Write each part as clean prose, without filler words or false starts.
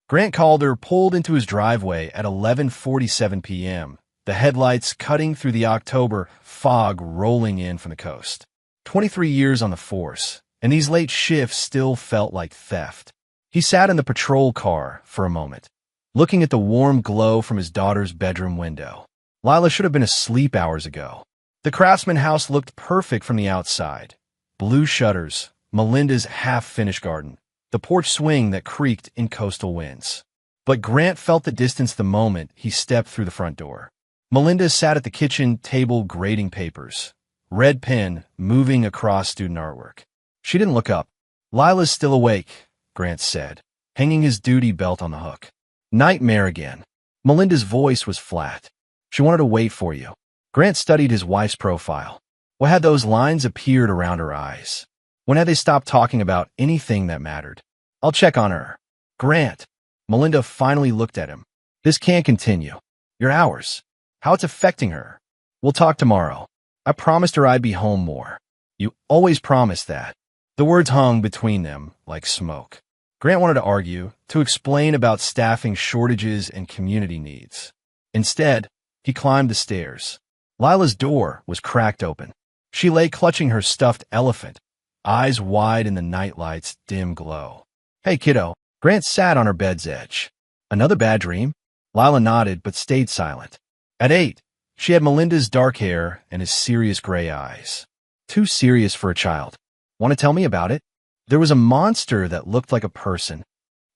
Grant Calder pulled into his driveway at 11:47 p.m., the headlights cutting through the October fog rolling in from the coast. 23 years on the force, and these late shifts still felt like theft. He sat in the patrol car for a moment, looking at the warm glow from his daughter's bedroom window. Lila should have been asleep hours ago. The Craftsman house looked perfect from the outside. Blue shutters, Melinda's half-finished garden, the porch swing that creaked in coastal winds. But Grant felt the distance the moment he stepped through the front door. Melinda sat at the kitchen table grading papers, red pen moving across student artwork. She didn't look up. "Lila's still awake," Grant said, hanging his duty belt on the hook. "Nightmare again." Melinda's voice was flat. "She wanted to wait for you." Grant studied his wife's profile. When had those lines appeared around her eyes? When had they stopped talking about anything that mattered? "I'll check on her." "Grant." Melinda finally looked at him. "This can't continue. Your hours. How it's affecting her. We'll talk tomorrow. I promised her I'd be home more." "You always promised that." The words hung between them like smoke. Grant wanted to argue, to explain about staffing shortages and community needs. Instead, he climbed the stairs. Lila's door was cracked open. She lay clutching her stuffed elephant, eyes wide in the nightlight's dim glow. "Hey, kiddo." Grant sat on her bed's edge. "Another bad dream?" Lila nodded but stayed silent. At 8, she had Melinda's dark hair and his serious gray eyes. Too serious for a child. "Want to tell me about it?" "There was a monster that looked like a person."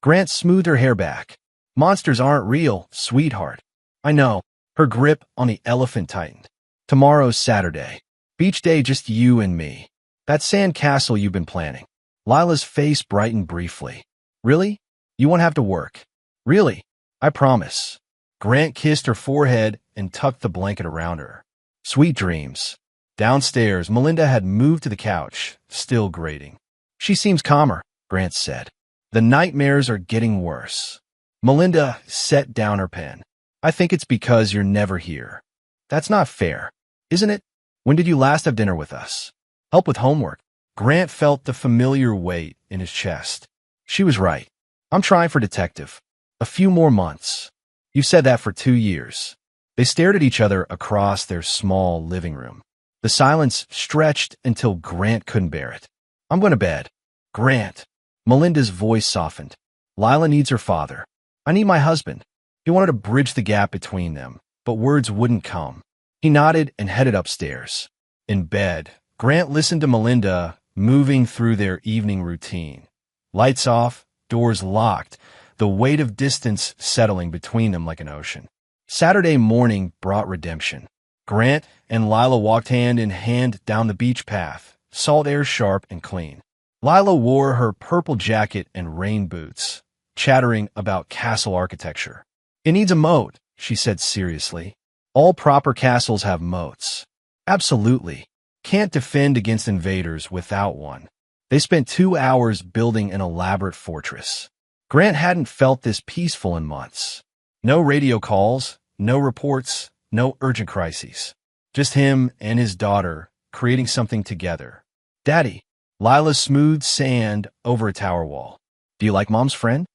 Grant smoothed her hair back. "Monsters aren't real, sweetheart." "I know." Her grip on the elephant tightened. "Tomorrow's Saturday. Beach day, just you and me. That sand castle you've been planning." Lila's face brightened briefly. "Really? You won't have to work." "Really? I promise." Grant kissed her forehead and tucked the blanket around her. Sweet dreams. Downstairs, Melinda had moved to the couch, still grating. "She seems calmer," Grant said. "The nightmares are getting worse." Melinda set down her pen. "I think it's because you're never here." "That's not fair, isn't it? When did you last have dinner with us?" "Help with homework." Grant felt the familiar weight in his chest. She was right. "I'm trying for detective. A few more months." "You've said that for 2 years." They stared at each other across their small living room. The silence stretched until Grant couldn't bear it. "I'm going to bed." "Grant." Melinda's voice softened. "Lila needs her father. I need my husband." He wanted to bridge the gap between them, but words wouldn't come. He nodded and headed upstairs. In bed, Grant listened to Melinda moving through their evening routine. Lights off, doors locked, the weight of distance settling between them like an ocean. Saturday morning brought redemption. Grant and Lila walked hand in hand down the beach path, salt air sharp and clean. Lila wore her purple jacket and rain boots, chattering about castle architecture. "It needs a moat," she said seriously. "All proper castles have moats." "Absolutely. Can't defend against invaders without one." They spent 2 hours building an elaborate fortress. Grant hadn't felt this peaceful in months. No radio calls, no reports, no urgent crises. Just him and his daughter creating something together. "Daddy." Lila smoothed sand over a tower wall. "Do you like Mom's friend?"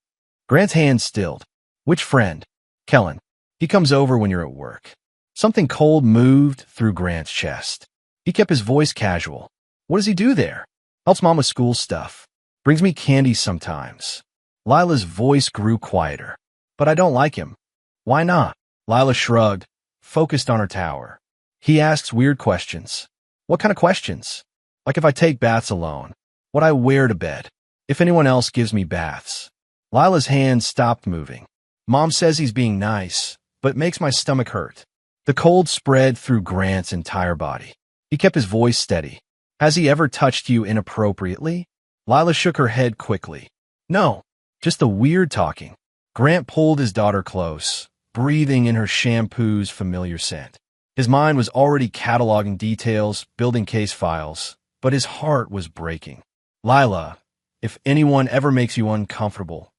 Grant's hand stilled. "Which friend?" "Kellen. He comes over when you're at work." Something cold moved through Grant's chest. He kept his voice casual. "What does he do there?" "Helps Mom with school stuff. Brings me candy sometimes." Lila's voice grew quieter. "But I don't like him." "Why not?" Lila shrugged, focused on her tower. "He asks weird questions." "What kind of questions?" "Like if I take baths alone, what I wear to bed, if anyone else gives me baths." Lila's hand stopped moving. "Mom says he's being nice, but it makes my stomach hurt." The cold spread through Grant's entire body. He kept his voice steady. "Has he ever touched you inappropriately?" Lila shook her head quickly. "No, just the weird talking." Grant pulled his daughter close, breathing in her shampoo's familiar scent. His mind was already cataloging details, building case files, but his heart was breaking. "Lila, if anyone ever makes you uncomfortable,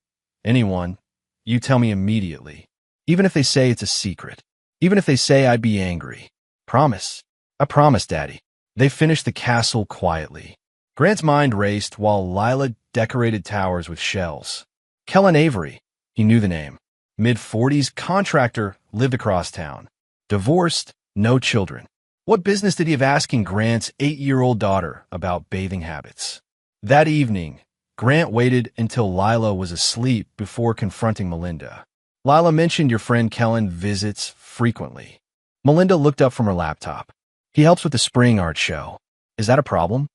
anyone, you tell me immediately. Even if they say it's a secret. Even if they say I'd be angry. Promise." "I promise, Daddy." They finished the castle quietly. Grant's mind raced while Lila decorated towers with shells. "Kellen Avery. He knew the name. Mid-40s, contractor, lived across town. Divorced, no children. What business did he have asking Grant's 8-year-old daughter about bathing habits? That evening, Grant waited until Lila was asleep before confronting Melinda. Lila mentioned your friend Kellen visits frequently. Melinda looked up from her laptop. He helps with the spring art show. Is that a problem?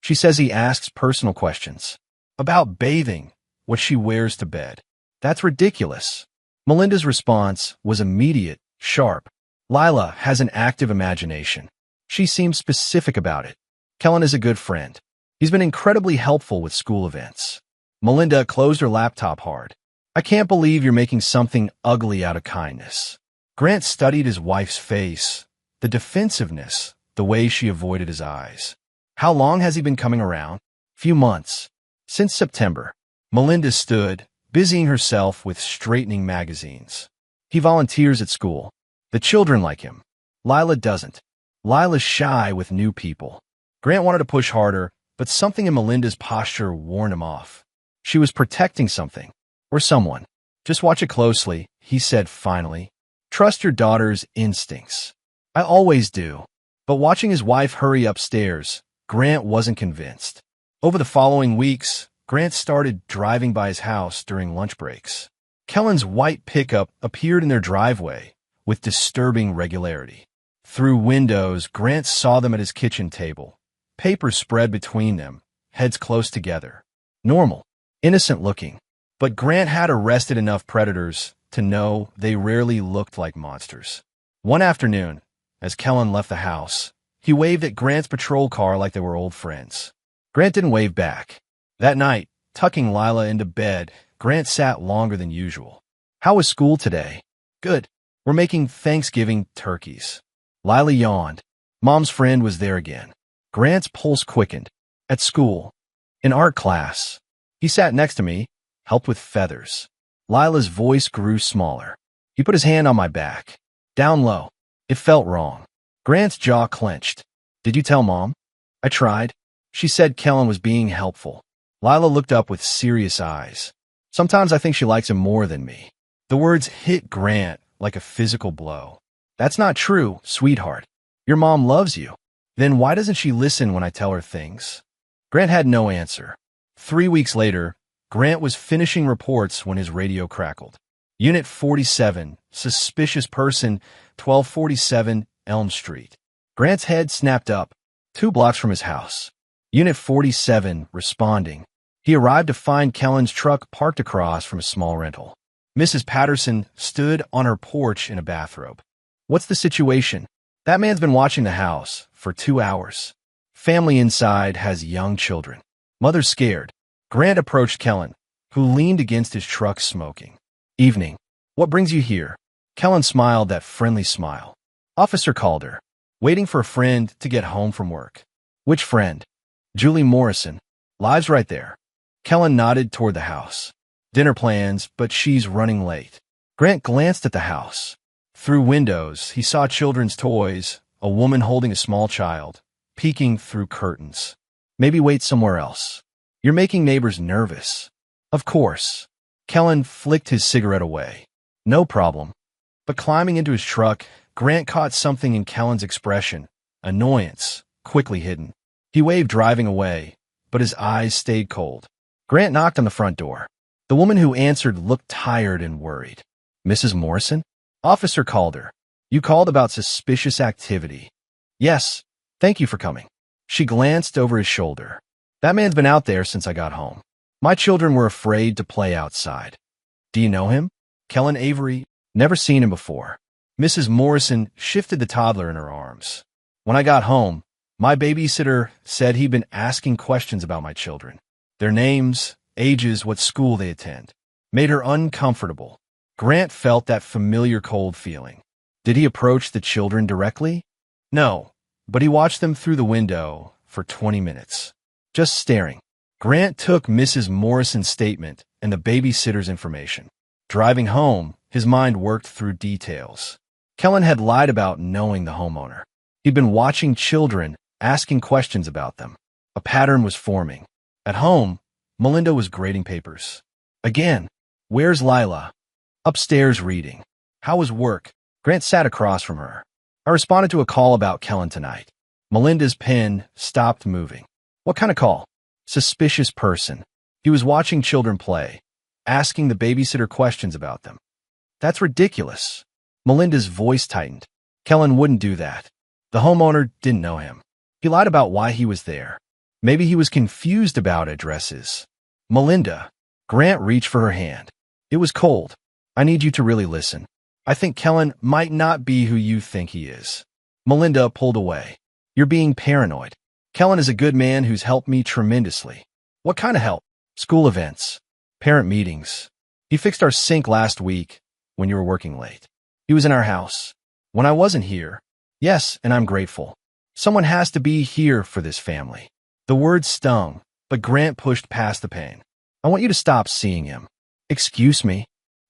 She says he asks personal questions. About bathing, what she wears to bed. That's ridiculous. Melinda's response was immediate, sharp. Lila has an active imagination. She seems specific about it. Kellen is a good friend. He's been incredibly helpful with school events. Melinda closed her laptop hard. I can't believe you're making something ugly out of kindness. Grant studied his wife's face, the defensiveness, the way she avoided his eyes. How long has he been coming around? Few months. Since September. Melinda stood, busying herself with straightening magazines. He volunteers at school. The children like him. Lila doesn't. Lila's shy with new people. Grant wanted to push harder, but something in Melinda's posture warned him off. She was protecting something. Or someone. Just watch it closely, he said finally. Trust your daughter's instincts. I always do. But watching his wife hurry upstairs, Grant wasn't convinced. Over the following weeks, Grant started driving by his house during lunch breaks. Kellen's white pickup appeared in their driveway with disturbing regularity. Through windows, Grant saw them at his kitchen table. Papers spread between them, heads close together. Normal, innocent looking. But Grant had arrested enough predators to know they rarely looked like monsters. One afternoon, as Kellen left the house, he waved at Grant's patrol car like they were old friends. Grant didn't wave back. That night, tucking Lila into bed, Grant sat longer than usual. How was school today? Good. We're making Thanksgiving turkeys. Lila yawned. Mom's friend was there again. Grant's pulse quickened. At school. In art class. He sat next to me, helped with feathers. Lila's voice grew smaller. He put his hand on my back. Down low. It felt wrong. Grant's jaw clenched. Did you tell Mom? I tried. She said Kellen was being helpful. Lila looked up with serious eyes. Sometimes I think she likes him more than me. The words hit Grant like a physical blow. That's not true, sweetheart. Your mom loves you. Then why doesn't she listen when I tell her things? Grant had no answer. 3 weeks later, Grant was finishing reports when his radio crackled. Unit 47, suspicious person, 1247 Elm Street. Grant's head snapped up, 2 blocks from his house. Unit 47 responding. He arrived to find Kellen's truck parked across from a small rental. Mrs. Patterson stood on her porch in a bathrobe. What's the situation? That man's been watching the house for 2 hours. Family inside has young children. Mother's scared. Grant approached Kellen, who leaned against his truck smoking. Evening. What brings you here? Kellen smiled that friendly smile. Officer Calder. Waiting for a friend to get home from work. Which friend? Julie Morrison. Lives right there. Kellen nodded toward the house. Dinner plans, but she's running late. Grant glanced at the house. Through windows, he saw children's toys, a woman holding a small child, peeking through curtains. Maybe wait somewhere else. You're making neighbors nervous. Of course. Kellen flicked his cigarette away. No problem. But climbing into his truck, Grant caught something in Kellen's expression, annoyance, quickly hidden. He waved driving away, but his eyes stayed cold. Grant knocked on the front door. The woman who answered looked tired and worried. Mrs. Morrison? Officer Calder. You called about suspicious activity. Yes, thank you for coming. She glanced over his shoulder. That man's been out there since I got home. My children were afraid to play outside. Do you know him? Kellen Avery? Never seen him before. Mrs. Morrison shifted the toddler in her arms. When I got home, my babysitter said he'd been asking questions about my children. Their names, ages, what school they attend. Made her uncomfortable. Grant felt that familiar cold feeling. Did he approach the children directly? No, but he watched them through the window for 20 minutes. Just staring. Grant took Mrs. Morrison's statement and the babysitter's information. Driving home, his mind worked through details. Kellen had lied about knowing the homeowner. He'd been watching children, asking questions about them. A pattern was forming. At home, Melinda was grading papers. Again, where's Lila? Upstairs reading. How was work? Grant sat across from her. I responded to a call about Kellen tonight. Melinda's pen stopped moving. What kind of call? Suspicious person. He was watching children play, asking the babysitter questions about them. That's ridiculous. Melinda's voice tightened. Kellen wouldn't do that. The homeowner didn't know him. He lied about why he was there. Maybe he was confused about addresses. Melinda. Grant reached for her hand. It was cold. I need you to really listen. I think Kellen might not be who you think he is. Melinda pulled away. You're being paranoid. Kellen is a good man who's helped me tremendously. What kind of help? School events. Parent meetings. He fixed our sink last week when you were working late. He was in our house when I wasn't here. Yes, and I'm grateful. Someone has to be here for this family. The words stung, but Grant pushed past the pain. I want you to stop seeing him. Excuse me?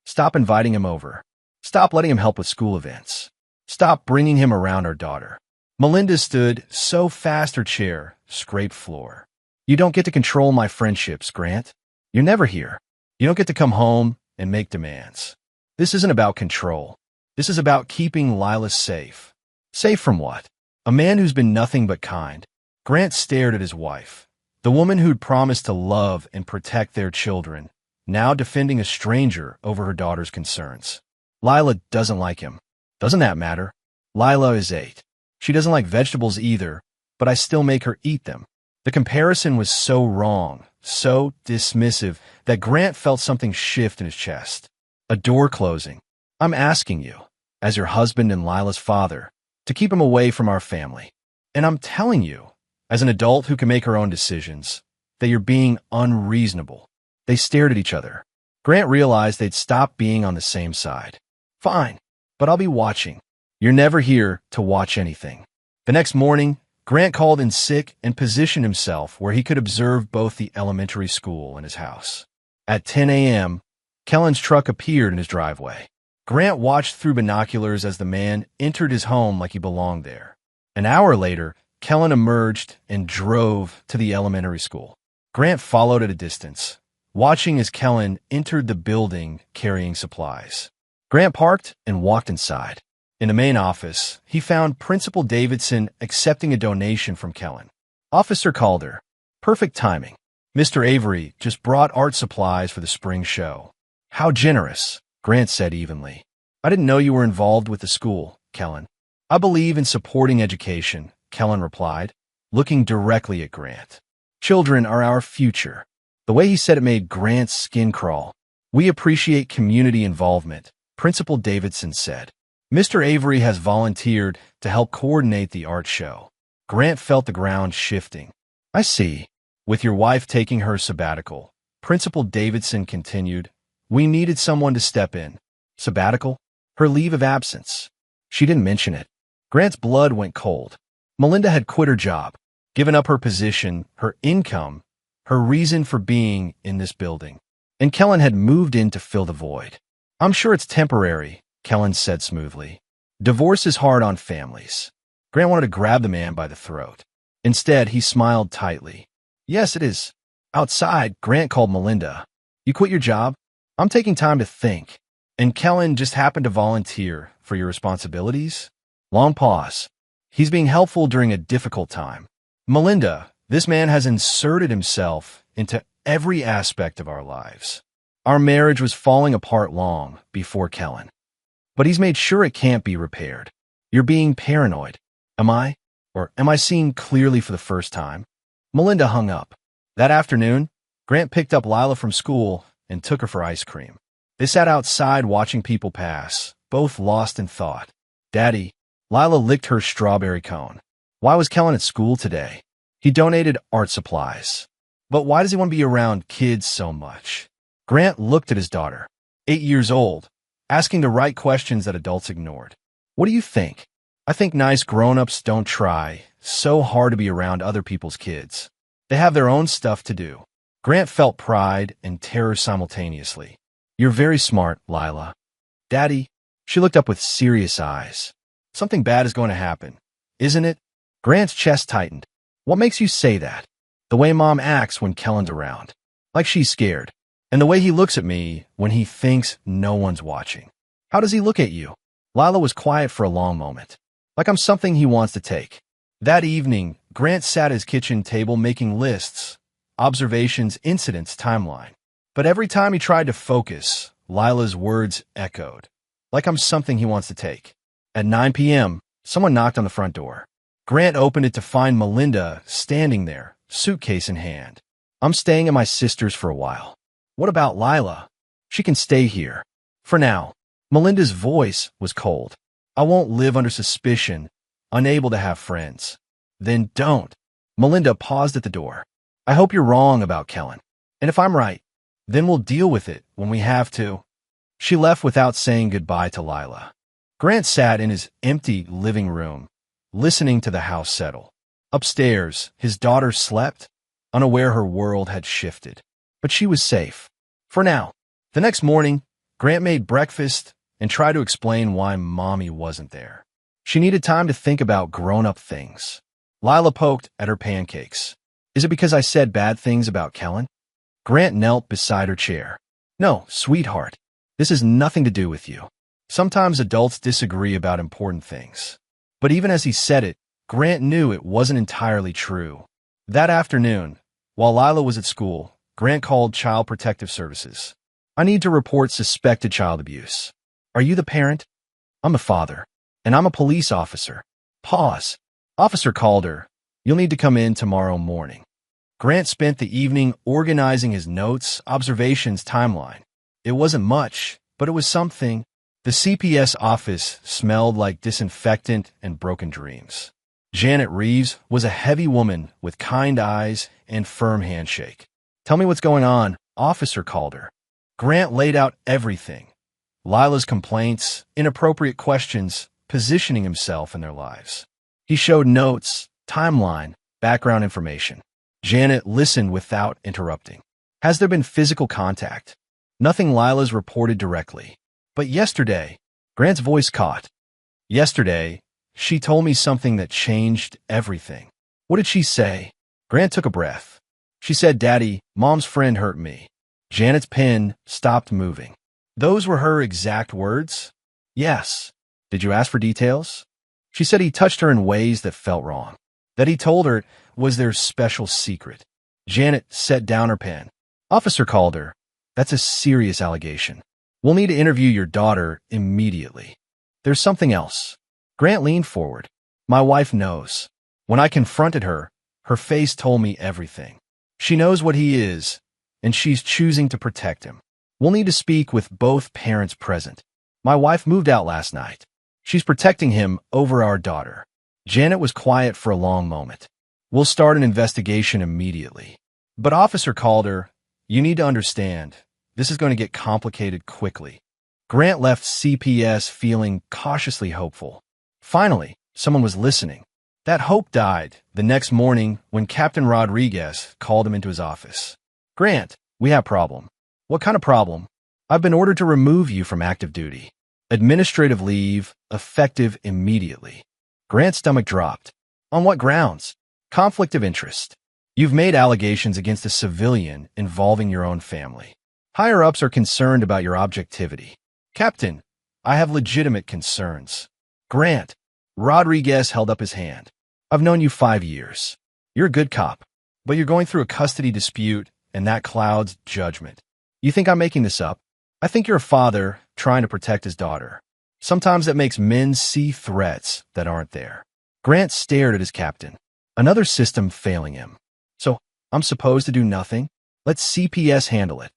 Stop inviting him over. Stop letting him help with school events. Stop bringing him around our daughter. Melinda stood so fast her chair scraped floor. You don't get to control my friendships, Grant. You're never here. You don't get to come home and make demands. This isn't about control. This is about keeping Lila safe. Safe from what? A man who's been nothing but kind. Grant stared at his wife, the woman who'd promised to love and protect their children, now defending a stranger over her daughter's concerns. Lila doesn't like him. Doesn't that matter? Lila is 8. She doesn't like vegetables either, but I still make her eat them. The comparison was so wrong, so dismissive, that Grant felt something shift in his chest. A door closing. I'm asking you, as your husband and Lila's father, to keep him away from our family. And I'm telling you, as an adult who can make her own decisions, that you're being unreasonable. They stared at each other. Grant realized they'd stopped being on the same side. Fine, but I'll be watching. You're never here to watch anything. The next morning, Grant called in sick and positioned himself where he could observe both the elementary school and his house. At 10 a.m., Kellen's truck appeared in his driveway. Grant watched through binoculars as the man entered his home like he belonged there. An hour later, Kellen emerged and drove to the elementary school. Grant followed at a distance, watching as Kellen entered the building carrying supplies. Grant parked and walked inside. In the main office, he found Principal Davidson accepting a donation from Kellen. Officer Calder. Perfect timing. Mr. Avery just brought art supplies for the spring show. How generous, Grant said evenly. I didn't know you were involved with the school, Kellen. I believe in supporting education, Kellen replied, looking directly at Grant. Children are our future. The way he said it made Grant's skin crawl. We appreciate community involvement, Principal Davidson said. Mr. Avery has volunteered to help coordinate the art show. Grant felt the ground shifting. I see. With your wife taking her sabbatical, Principal Davidson continued, we needed someone to step in. Sabbatical? Her leave of absence. She didn't mention it. Grant's blood went cold. Melinda had quit her job, given up her position, her income, her reason for being in this building. And Kellen had moved in to fill the void. I'm sure it's temporary, Kellen said smoothly. Divorce is hard on families. Grant wanted to grab the man by the throat. Instead, he smiled tightly. Yes, it is. Outside, Grant called Melinda. You quit your job? I'm taking time to think. And Kellen just happened to volunteer for your responsibilities? Long pause. He's being helpful during a difficult time. Melinda, this man has inserted himself into every aspect of our lives. Our marriage was falling apart long before Kellen. But he's made sure it can't be repaired. You're being paranoid. Am I? Or am I seeing clearly for the first time? Melinda hung up. That afternoon, Grant picked up Lila from school and took her for ice cream. They sat outside watching people pass, both lost in thought. Daddy, Lila licked her strawberry cone. Why was Kellen at school today? He donated art supplies. But why does he want to be around kids so much? Grant looked at his daughter, 8 years old, asking the right questions that adults ignored. What do you think? I think nice grown-ups don't try so hard to be around other people's kids. They have their own stuff to do. Grant felt pride and terror simultaneously. You're very smart, Lila. Daddy, she looked up with serious eyes. Something bad is going to happen, isn't it? Grant's chest tightened. What makes you say that? The way Mom acts when Kellen's around. Like she's scared. And the way he looks at me when he thinks no one's watching. How does he look at you? Lila was quiet for a long moment, like I'm something he wants to take. That evening, Grant sat at his kitchen table making lists, observations, incidents, timeline. But every time he tried to focus, Lila's words echoed, like I'm something he wants to take. At 9 p.m., someone knocked on the front door. Grant opened it to find Melinda standing there, suitcase in hand. I'm staying at my sister's for a while. What about Lila? She can stay here. For now. Melinda's voice was cold. I won't live under suspicion, unable to have friends. Then don't. Melinda paused at the door. I hope you're wrong about Kellen. And if I'm right, then we'll deal with it when we have to. She left without saying goodbye to Lila. Grant sat in his empty living room, listening to the house settle. Upstairs, his daughter slept, unaware her world had shifted. But she was safe. For now. The next morning, Grant made breakfast and tried to explain why Mommy wasn't there. She needed time to think about grown-up things. Lila poked at her pancakes. Is it because I said bad things about Kellen? Grant knelt beside her chair. No, sweetheart. This has nothing to do with you. Sometimes adults disagree about important things. But even as he said it, Grant knew it wasn't entirely true. That afternoon, while Lila was at school, Grant called Child Protective Services. I need to report suspected child abuse. Are you the parent? I'm a father, and I'm a police officer. Pause. Officer Calder, you'll need to come in tomorrow morning. Grant spent the evening organizing his notes, observations, timeline. It wasn't much, but it was something. The CPS office smelled like disinfectant and broken dreams. Janet Reeves was a heavy woman with kind eyes and firm handshake. Tell me what's going on, Officer Calder. Grant laid out everything. Lila's complaints, inappropriate questions, positioning himself in their lives. He showed notes, timeline, background information. Janet listened without interrupting. Has there been physical contact? Nothing. Lila's reported directly. But yesterday, Grant's voice caught. Yesterday, she told me something that changed everything. What did she say? Grant took a breath. She said, Daddy, Mom's friend hurt me. Janet's pen stopped moving. Those were her exact words? Yes. Did you ask for details? She said he touched her in ways that felt wrong. That he told her was their special secret. Janet set down her pen. Officer Calder, that's a serious allegation. We'll need to interview your daughter immediately. There's something else. Grant leaned forward. My wife knows. When I confronted her, her face told me everything. She knows what he is, and she's choosing to protect him. We'll need to speak with both parents present. My wife moved out last night. She's protecting him over our daughter. Janet was quiet for a long moment. We'll start an investigation immediately. But Officer Calder, you need to understand, this is going to get complicated quickly. Grant left CPS feeling cautiously hopeful. Finally, someone was listening. That hope died the next morning when Captain Rodriguez called him into his office. Grant, we have a problem. What kind of problem? I've been ordered to remove you from active duty. Administrative leave, effective immediately. Grant's stomach dropped. On what grounds? Conflict of interest. You've made allegations against a civilian involving your own family. Higher-ups are concerned about your objectivity. Captain, I have legitimate concerns. Grant, Rodriguez held up his hand. I've known you 5 years. You're a good cop, but you're going through a custody dispute, and that clouds judgment. You think I'm making this up? I think you're a father trying to protect his daughter. Sometimes that makes men see threats that aren't there. Grant stared at his captain. Another system failing him. So, I'm supposed to do nothing? Let CPS handle it.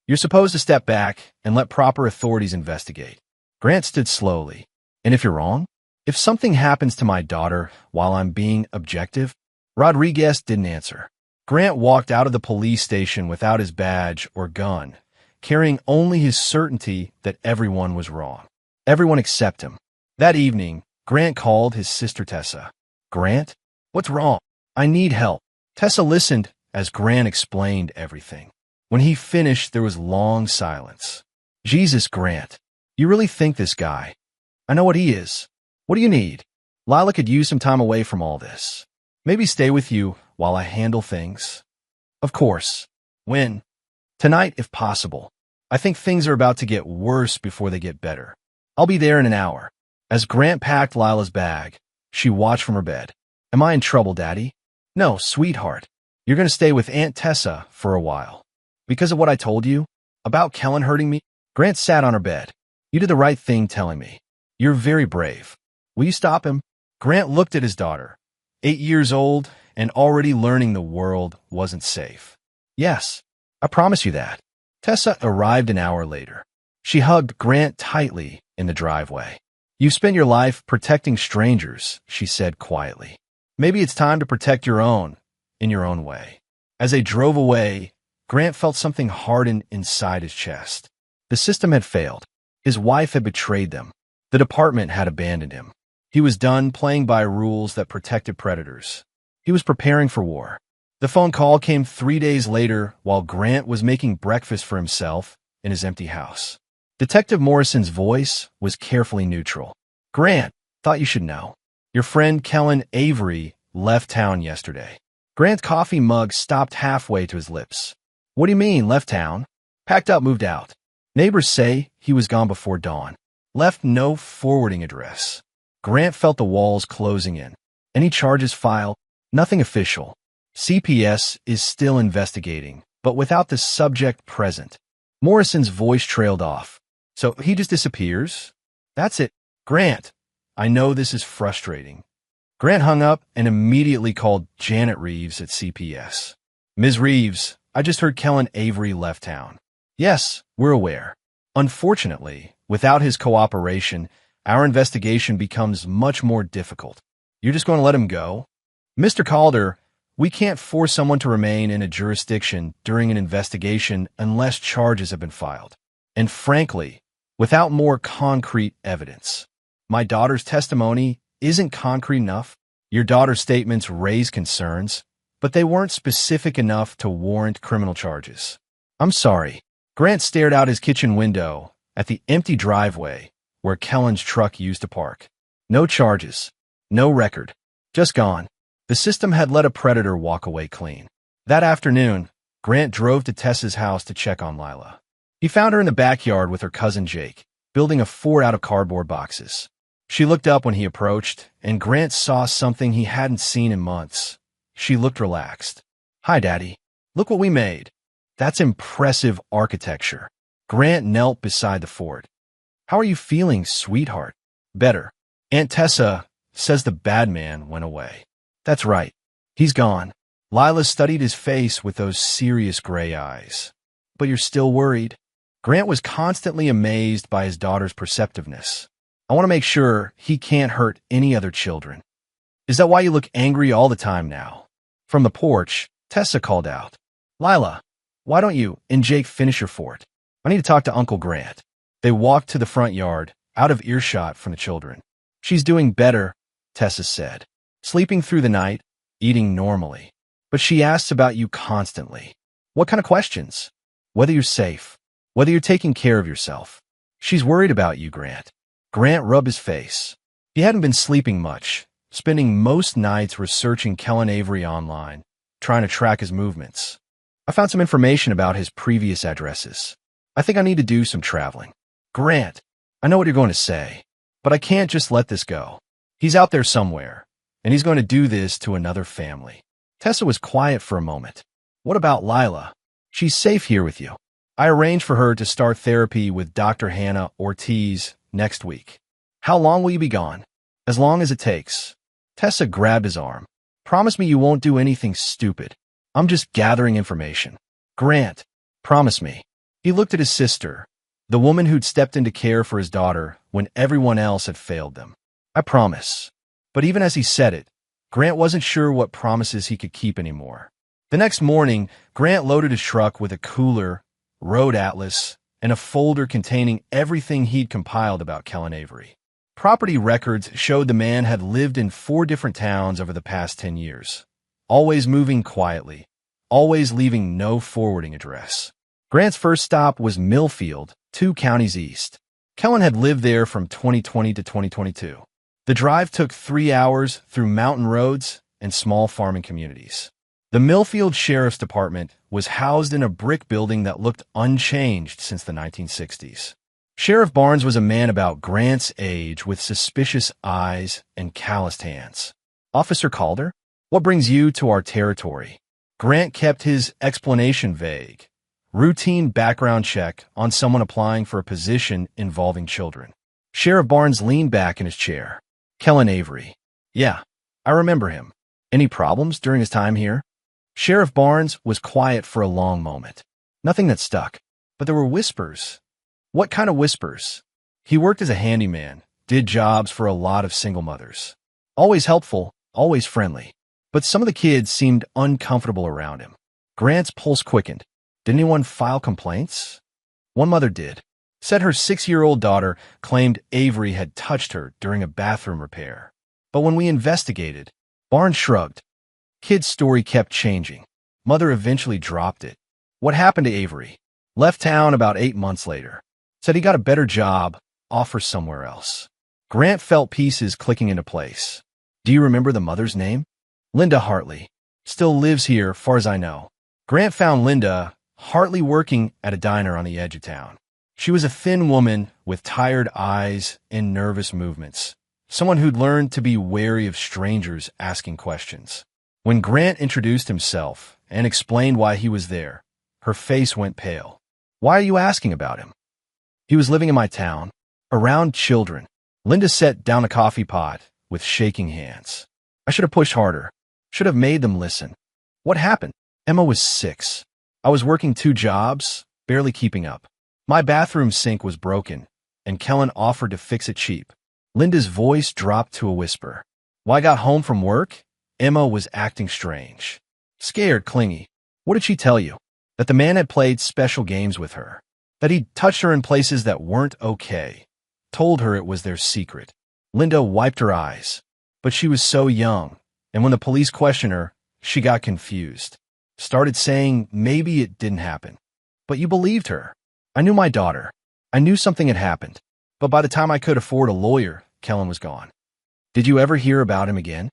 You're supposed to step back and let proper authorities investigate. Grant stood slowly. And if you're wrong? If something happens to my daughter while I'm being objective? Rodriguez didn't answer. Grant walked out of the police station without his badge or gun, carrying only his certainty that everyone was wrong. Everyone except him. That evening, Grant called his sister Tessa. Grant? What's wrong? I need help. Tessa listened as Grant explained everything. When he finished, there was long silence. Jesus, Grant. You really think this guy? I know what he is. What do you need? Lila could use some time away from all this. Maybe stay with you while I handle things. Of course. When? Tonight, if possible. I think things are about to get worse before they get better. I'll be there in an hour. As Grant packed Lila's bag, she watched from her bed. Am I in trouble, Daddy? No, sweetheart. You're going to stay with Aunt Tessa for a while. Because of what I told you? About Kellen hurting me? Grant sat on her bed. You did the right thing telling me. You're very brave. Will you stop him? Grant looked at his daughter, 8 years old and already learning the world wasn't safe. Yes, I promise you that. Tessa arrived an hour later. She hugged Grant tightly in the driveway. You've spent your life protecting strangers, she said quietly. Maybe it's time to protect your own, in your own way. As they drove away, Grant felt something harden inside his chest. The system had failed. His wife had betrayed them. The department had abandoned him. He was done playing by rules that protected predators. He was preparing for war. The phone call came 3 days later while Grant was making breakfast for himself in his empty house. Detective Morrison's voice was carefully neutral. Grant, thought you should know. Your friend Kellen Avery left town yesterday. Grant's coffee mug stopped halfway to his lips. What do you mean, left town? Packed up, moved out. Neighbors say he was gone before dawn. Left no forwarding address. Grant felt the walls closing in. Any charges filed? Nothing official. CPS is still investigating, but without the subject present. Morrison's voice trailed off. So he just disappears? That's it. Grant, I know this is frustrating. Grant hung up and immediately called Janet Reeves at CPS. Ms. Reeves, I just heard Kellen Avery left town. Yes, we're aware. Unfortunately, without his cooperation, our investigation becomes much more difficult. You're just going to let him go? Mr. Calder, we can't force someone to remain in a jurisdiction during an investigation unless charges have been filed. And frankly, without more concrete evidence. My daughter's testimony isn't concrete enough. Your daughter's statements raise concerns, but they weren't specific enough to warrant criminal charges. I'm sorry. Grant stared out his kitchen window at the empty driveway where Kellen's truck used to park. No charges. No record. Just gone. The system had let a predator walk away clean. That afternoon, Grant drove to Tessa's house to check on Lila. He found her in the backyard with her cousin Jake, building a fort out of cardboard boxes. She looked up when he approached, and Grant saw something he hadn't seen in months. She looked relaxed. Hi, Daddy. Look what we made. That's impressive architecture. Grant knelt beside the fort. How are you feeling, sweetheart? Better. Aunt Tessa says the bad man went away. That's right. He's gone. Lila studied his face with those serious gray eyes. But you're still worried? Grant was constantly amazed by his daughter's perceptiveness. I want to make sure he can't hurt any other children. Is that why you look angry all the time now? From the porch, Tessa called out. Lila, why don't you and Jake finish your fort? I need to talk to Uncle Grant. They walked to the front yard, out of earshot from the children. She's doing better, Tessa said. Sleeping through the night, eating normally. But she asks about you constantly. What kind of questions? Whether you're safe. Whether you're taking care of yourself. She's worried about you, Grant. Grant rubbed his face. He hadn't been sleeping much, spending most nights researching Kellen Avery online, trying to track his movements. I found some information about his previous addresses. I think I need to do some traveling. Grant, I know what you're going to say, but I can't just let this go. He's out there somewhere, and he's going to do this to another family. Tessa was quiet for a moment. What about Lila? She's safe here with you. I arranged for her to start therapy with Dr. Hannah Ortiz next week. How long will you be gone? As long as it takes. Tessa grabbed his arm. Promise me you won't do anything stupid. I'm just gathering information. Grant, promise me. He looked at his sister, the woman who'd stepped in to care for his daughter when everyone else had failed them. I promise. But even as he said it, Grant wasn't sure what promises he could keep anymore. The next morning, Grant loaded his truck with a cooler, road atlas, and a folder containing everything he'd compiled about Kellen Avery. Property records showed the man had lived in 4 different towns over the past 10 years, always moving quietly, always leaving no forwarding address. Grant's first stop was Millfield, 2 counties east. Kellen had lived there from 2020 to 2022. The drive took 3 hours through mountain roads and small farming communities. The Millfield Sheriff's Department was housed in a brick building that looked unchanged since the 1960s. Sheriff Barnes was a man about Grant's age with suspicious eyes and calloused hands. "Officer Calder, what brings you to our territory?" Grant kept his explanation vague. "Routine background check on someone applying for a position involving children." Sheriff Barnes leaned back in his chair. "Kellen Avery. Yeah, I remember him. Any problems during his time here?" Sheriff Barnes was quiet for a long moment. Nothing that stuck, but there were whispers. What kind of whispers? He worked as a handyman, did jobs for a lot of single mothers. Always helpful, always friendly. But some of the kids seemed uncomfortable around him. Grant's pulse quickened. Did anyone file complaints? One mother did. Said her 6-year-old daughter claimed Avery had touched her during a bathroom repair. But when we investigated, Barnes shrugged. Kid's story kept changing. Mother eventually dropped it. What happened to Avery? Left town about 8 months later. Said he got a better job, offer somewhere else. Grant felt pieces clicking into place. Do you remember the mother's name? Linda Hartley. Still lives here, far as I know. Grant found Linda Hartley working at a diner on the edge of town. She was a thin woman with tired eyes and nervous movements. Someone who'd learned to be wary of strangers asking questions. When Grant introduced himself and explained why he was there, her face went pale. Why are you asking about him? He was living in my town, around children. Linda set down a coffee pot with shaking hands. I should have pushed harder. Should have made them listen. What happened? Emma was 6. I was working 2 jobs, barely keeping up. My bathroom sink was broken, and Kellen offered to fix it cheap. Linda's voice dropped to a whisper. When I got home from work, Emma was acting strange. Scared, clingy. What did she tell you? That the man had played special games with her. That he'd touched her in places that weren't okay. Told her it was their secret. Linda wiped her eyes. But she was so young, and when the police questioned her, she got confused. Started saying maybe it didn't happen. But you believed her. I knew my daughter. I knew something had happened. But by the time I could afford a lawyer, Kellen was gone. Did you ever hear about him again?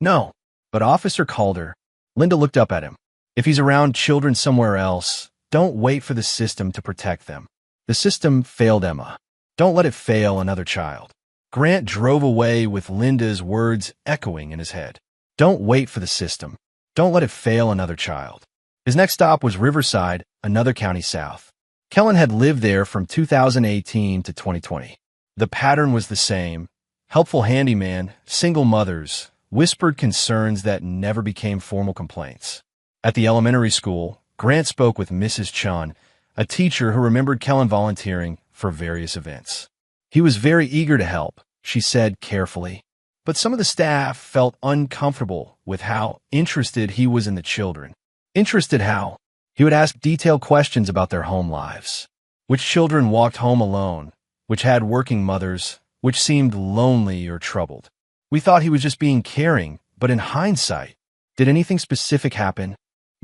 No. But Officer Calder, Linda looked up at him. If he's around children somewhere else, don't wait for the system to protect them. The system failed Emma. Don't let it fail another child. Grant drove away with Linda's words echoing in his head. Don't wait for the system. Don't let it fail another child. His next stop was Riverside, another county south. Kellen had lived there from 2018 to 2020. The pattern was the same. Helpful handyman, single mothers, whispered concerns that never became formal complaints. At the elementary school, Grant spoke with Mrs. Chun, a teacher who remembered Kellen volunteering for various events. He was very eager to help, she said carefully. But some of the staff felt uncomfortable with how interested he was in the children. Interested how? He would ask detailed questions about their home lives. Which children walked home alone? Which had working mothers? Which seemed lonely or troubled? We thought he was just being caring, but in hindsight, did anything specific happen?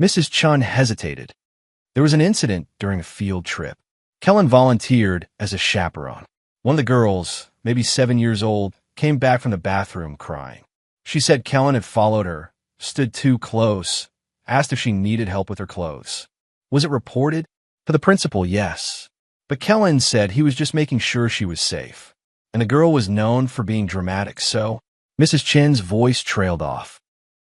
Mrs. Chun hesitated. There was an incident during a field trip. Kellen volunteered as a chaperone. One of the girls, maybe 7 years old, came back from the bathroom crying. She said Kellen had followed her, stood too close, asked if she needed help with her clothes. Was it reported? To the principal, yes. But Kellen said he was just making sure she was safe. And the girl was known for being dramatic, so Mrs. Chin's voice trailed off.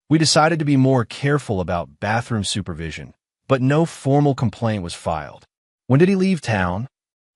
We decided to be more careful about bathroom supervision, but no formal complaint was filed. When did he leave town?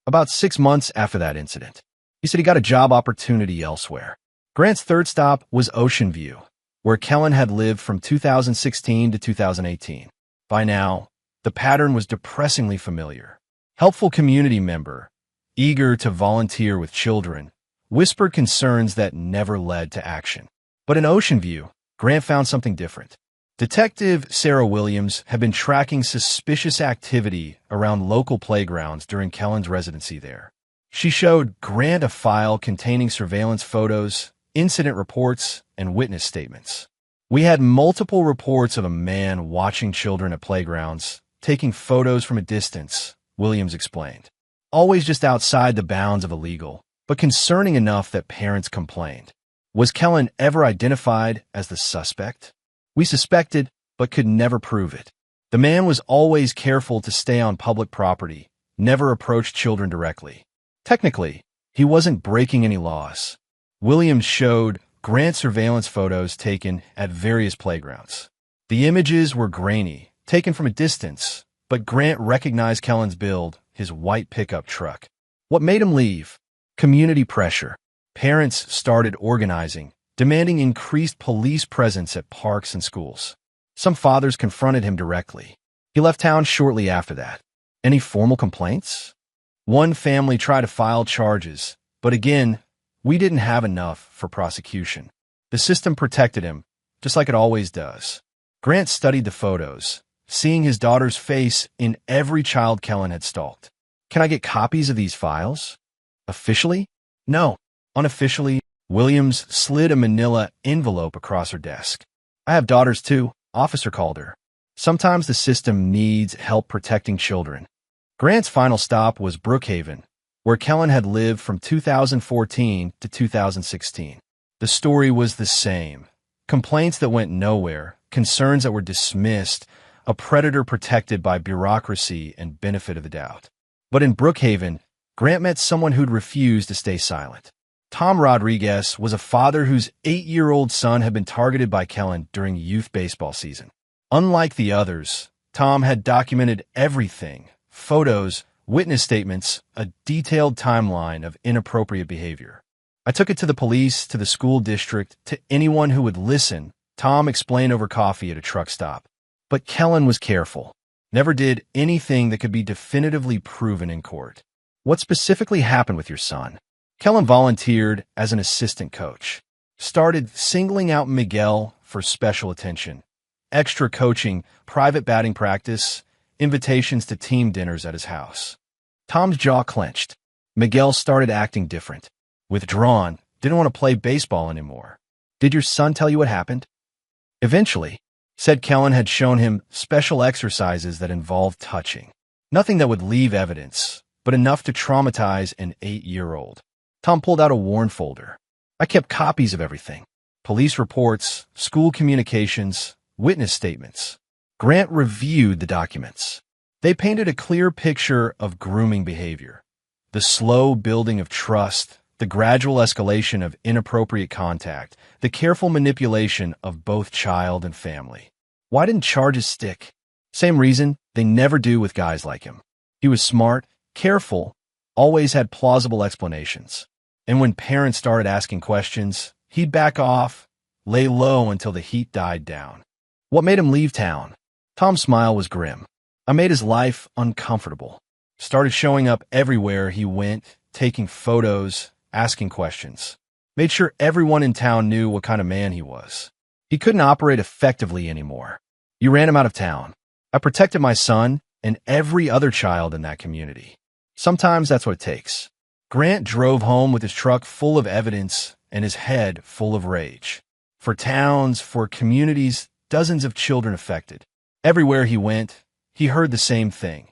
About 6 months after that incident. He said he got a job opportunity elsewhere. Grant's third stop was Ocean View, where Kellen had lived from 2016 to 2018. By now, the pattern was depressingly familiar. Helpful community member, eager to volunteer with children, whispered concerns that never led to action. But in Ocean View, Grant found something different. Detective Sarah Williams had been tracking suspicious activity around local playgrounds during Kellen's residency there. She showed Grant a file containing surveillance photos, incident reports, and witness statements. We had multiple reports of a man watching children at playgrounds, taking photos from a distance, Williams explained. Always just outside the bounds of illegal, but concerning enough that parents complained. Was Kellen ever identified as the suspect? We suspected, but could never prove it. The man was always careful to stay on public property, never approach children directly. Technically, he wasn't breaking any laws. Williams showed Grant surveillance photos taken at various playgrounds. The images were grainy, taken from a distance, but Grant recognized Kellen's build, his white pickup truck. What made him leave? Community pressure. Parents started organizing, demanding increased police presence at parks and schools. Some fathers confronted him directly. He left town shortly after that. Any formal complaints? One family tried to file charges, but again, we didn't have enough for prosecution. The system protected him, just like it always does. Grant studied the photos, seeing his daughter's face in every child Kellen had stalked. Can I get copies of these files? Officially? No. Unofficially, Williams slid a manila envelope across her desk. I have daughters too, officer called her. Sometimes the system needs help protecting children. Grant's final stop was Brookhaven, where Kellen had lived from 2014 to 2016. The story was the same. Complaints that went nowhere, concerns that were dismissed, a predator protected by bureaucracy and benefit of the doubt. But in Brookhaven, Grant met someone who'd refused to stay silent. Tom Rodriguez was a father whose 8-year-old son had been targeted by Kellen during youth baseball season. Unlike the others, Tom had documented everything: photos, witness statements, a detailed timeline of inappropriate behavior. I took it to the police, to the school district, to anyone who would listen, Tom explained over coffee at a truck stop. But Kellen was careful. Never did anything that could be definitively proven in court. What specifically happened with your son? Kellen volunteered as an assistant coach. Started singling out Miguel for special attention. Extra coaching, private batting practice, invitations to team dinners at his house. Tom's jaw clenched. Miguel started acting different. Withdrawn, didn't want to play baseball anymore. Did your son tell you what happened? Eventually, said Kellen had shown him special exercises that involved touching. Nothing that would leave evidence, but enough to traumatize an 8-year-old. Tom pulled out a worn folder. I kept copies of everything. Police reports, school communications, witness statements. Grant reviewed the documents. They painted a clear picture of grooming behavior. The slow building of trust, the gradual escalation of inappropriate contact, the careful manipulation of both child and family. Why didn't charges stick? Same reason they never do with guys like him. He was smart, careful, always had plausible explanations. And when parents started asking questions, he'd back off, lay low until the heat died down. What made him leave town? Tom's smile was grim. I made his life uncomfortable. Started showing up everywhere he went, taking photos, asking questions. Made sure everyone in town knew what kind of man he was. He couldn't operate effectively anymore. You ran him out of town. I protected my son and every other child in that community. Sometimes that's what it takes. Grant drove home with his truck full of evidence and his head full of rage. For towns, for communities, dozens of children affected. Everywhere he went, he heard the same thing.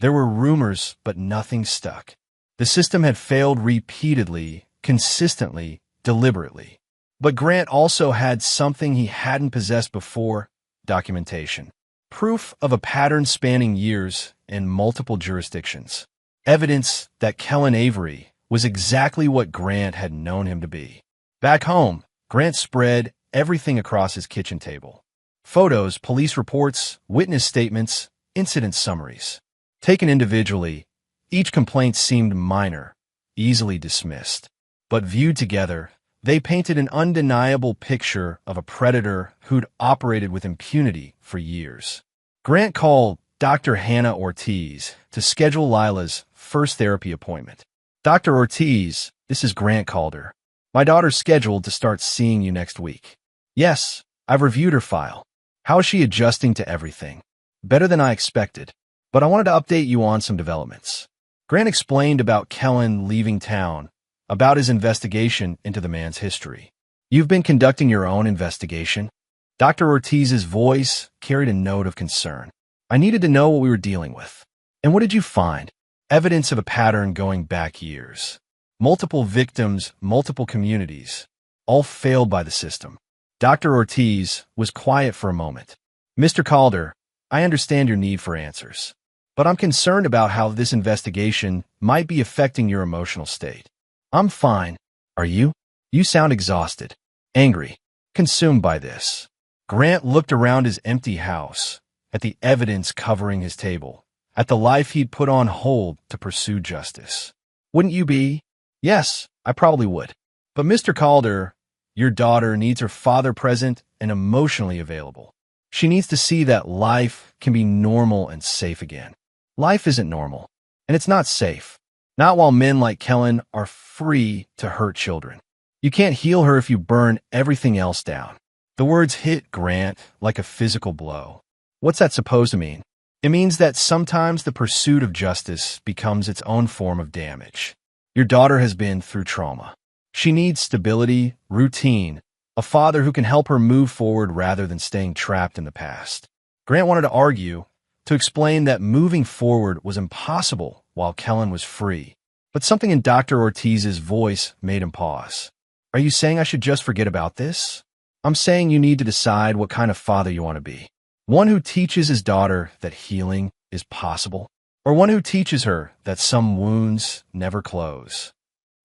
There were rumors, but nothing stuck. The system had failed repeatedly, consistently, deliberately. But Grant also had something he hadn't possessed before: documentation. Proof of a pattern spanning years in multiple jurisdictions. Evidence that Kellen Avery was exactly what Grant had known him to be. Back home, Grant spread everything across his kitchen table. Photos, police reports, witness statements, incident summaries. Taken individually, each complaint seemed minor, easily dismissed. But viewed together, they painted an undeniable picture of a predator who'd operated with impunity for years. Grant called Dr. Hannah Ortiz to schedule Lila's first therapy appointment. Dr. Ortiz, this is Grant, called her. My daughter's scheduled to start seeing you next week. Yes, I've reviewed her file. How is she adjusting to everything? Better than I expected, but I wanted to update you on some developments. Grant explained about Kellen leaving town, about his investigation into the man's history. You've been conducting your own investigation? Dr. Ortiz's voice carried a note of concern. I needed to know what we were dealing with. And what did you find? Evidence of a pattern going back years. Multiple victims, multiple communities, all failed by the system. Dr. Ortiz was quiet for a moment. Mr. Calder, I understand your need for answers, but I'm concerned about how this investigation might be affecting your emotional state. I'm fine. Are you? You sound exhausted, angry, consumed by this. Grant looked around his empty house, at the evidence covering his table, at the life he'd put on hold to pursue justice. Wouldn't you be? Yes, I probably would. But Mr. Calder, your daughter needs her father present and emotionally available. She needs to see that life can be normal and safe again. Life isn't normal, and it's not safe. Not while men like Kellen are free to hurt children. You can't heal her if you burn everything else down. The words hit Grant like a physical blow. What's that supposed to mean? It means that sometimes the pursuit of justice becomes its own form of damage. Your daughter has been through trauma. She needs stability, routine, a father who can help her move forward rather than staying trapped in the past. Grant wanted to argue, to explain that moving forward was impossible while Kellen was free. But something in Dr. Ortiz's voice made him pause. Are you saying I should just forget about this? I'm saying you need to decide what kind of father you want to be. One who teaches his daughter that healing is possible, or one who teaches her that some wounds never close.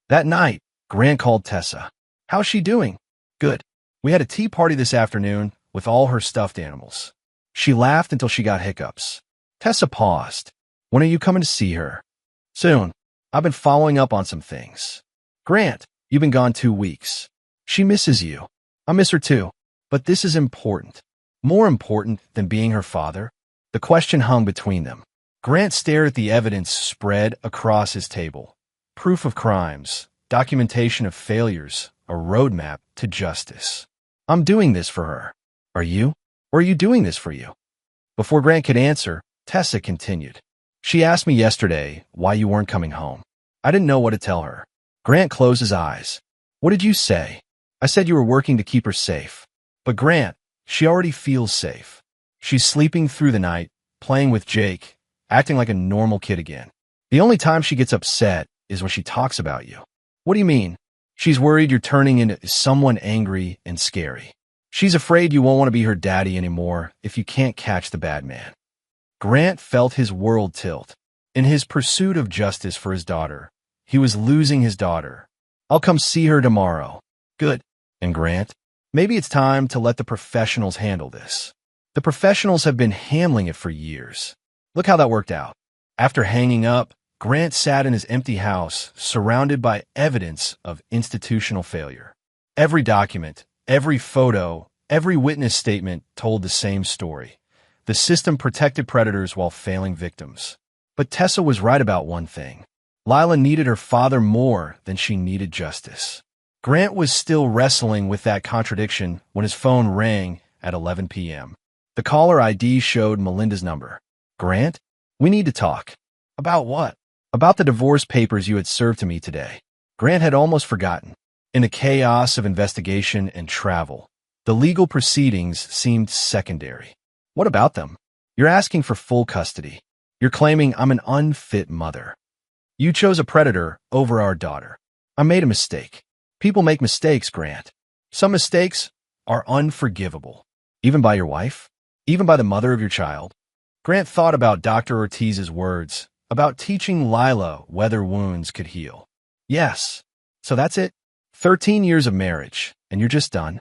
That night, Grant called Tessa. How's she doing? Good. We had a tea party this afternoon with all her stuffed animals. She laughed until she got hiccups. Tessa paused. When are you coming to see her? Soon. I've been following up on some things. Grant, you've been gone 2 weeks. She misses you. I miss her too. But this is important. More important than being her father. The question hung between them. Grant stared at the evidence spread across his table. Proof of crimes, documentation of failures, a roadmap to justice. I'm doing this for her. Are you? Or are you doing this for you? Before Grant could answer, Tessa continued. She asked me yesterday why you weren't coming home. I didn't know what to tell her. Grant closed his eyes. What did you say? I said you were working to keep her safe. But Grant, she already feels safe. She's sleeping through the night, playing with Jake, acting like a normal kid again. The only time she gets upset is when she talks about you. What do you mean? She's worried you're turning into someone angry and scary. She's afraid you won't want to be her daddy anymore if you can't catch the bad man. Grant felt his world tilt. In his pursuit of justice for his daughter, he was losing his daughter. I'll come see her tomorrow. Good. And Grant, maybe it's time to let the professionals handle this. The professionals have been handling it for years. Look how that worked out. After hanging up, Grant sat in his empty house, surrounded by evidence of institutional failure. Every document, every photo, every witness statement told the same story. The system protected predators while failing victims. But Tessa was right about one thing. Lila needed her father more than she needed justice. Grant was still wrestling with that contradiction when his phone rang at 11 p.m. The caller ID showed Melinda's number. Grant, we need to talk. About what? About the divorce papers you had served to me today. Grant had almost forgotten. In the chaos of investigation and travel, the legal proceedings seemed secondary. What about them? You're asking for full custody. You're claiming I'm an unfit mother. You chose a predator over our daughter. I made a mistake. People make mistakes, Grant. Some mistakes are unforgivable. Even by your wife? Even by the mother of your child? Grant thought about Dr. Ortiz's words, about teaching Lila whether wounds could heal. Yes. So that's it? 13 years of marriage, and you're just done?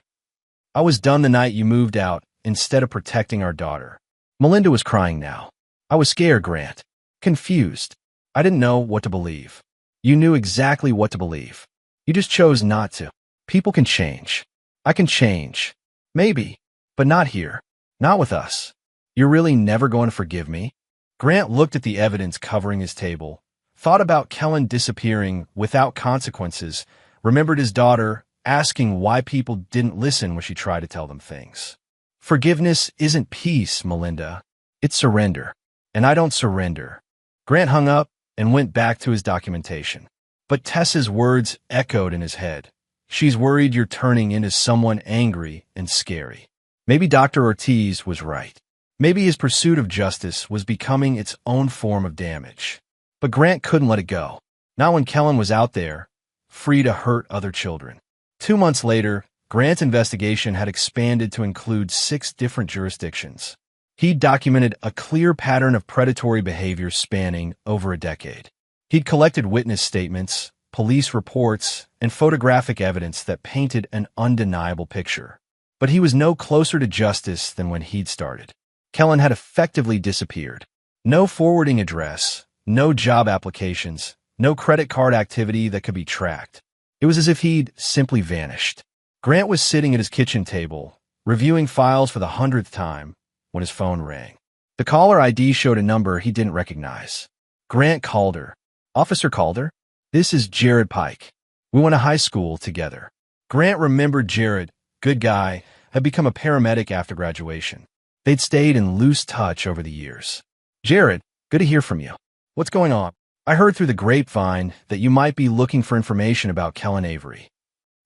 I was done the night you moved out instead of protecting our daughter. Melinda was crying now. I was scared, Grant. Confused. I didn't know what to believe. You knew exactly what to believe. You just chose not to. People can change. I can change. Maybe. But not here. Not with us. You're really never going to forgive me? Grant looked at the evidence covering his table, thought about Kellen disappearing without consequences, remembered his daughter asking why people didn't listen when she tried to tell them things. Forgiveness isn't peace, Melinda. It's surrender. And I don't surrender. Grant hung up and went back to his documentation. But Tessa's words echoed in his head. She's worried you're turning into someone angry and scary. Maybe Dr. Ortiz was right. Maybe his pursuit of justice was becoming its own form of damage. But Grant couldn't let it go. Not when Kellen was out there, free to hurt other children. 2 months later, Grant's investigation had expanded to include 6 different jurisdictions. He'd documented a clear pattern of predatory behavior spanning over a decade. He'd collected witness statements, police reports, and photographic evidence that painted an undeniable picture. But he was no closer to justice than when he'd started. Kellen had effectively disappeared. No forwarding address, no job applications, no credit card activity that could be tracked. It was as if he'd simply vanished. Grant was sitting at his kitchen table, reviewing files for the 100th time, when his phone rang. The caller ID showed a number he didn't recognize. Grant called her. "Officer Calder? This is Jared Pike. We went to high school together." Grant remembered Jared, good guy, had become a paramedic after graduation. They'd stayed in loose touch over the years. "Jared, good to hear from you. What's going on? I heard through the grapevine that you might be looking for information about Kellen Avery."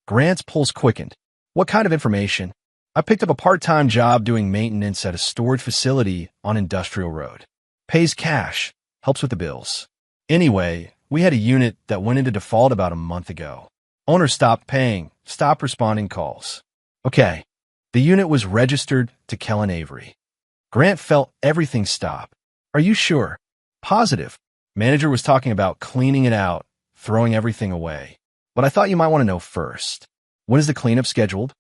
Grant's pulse quickened. "What kind of information?" "I picked up a part-time job doing maintenance at a storage facility on Industrial Road. Pays cash, helps with the bills. Anyway, we had a unit that went into default about a month ago. Owner stopped paying, stopped responding calls." "Okay." The unit was registered to Kellen Avery. Grant felt everything stop. "Are you sure?" "Positive. Manager was talking about cleaning it out, throwing everything away. But I thought you might want to know first. When is the cleanup scheduled?"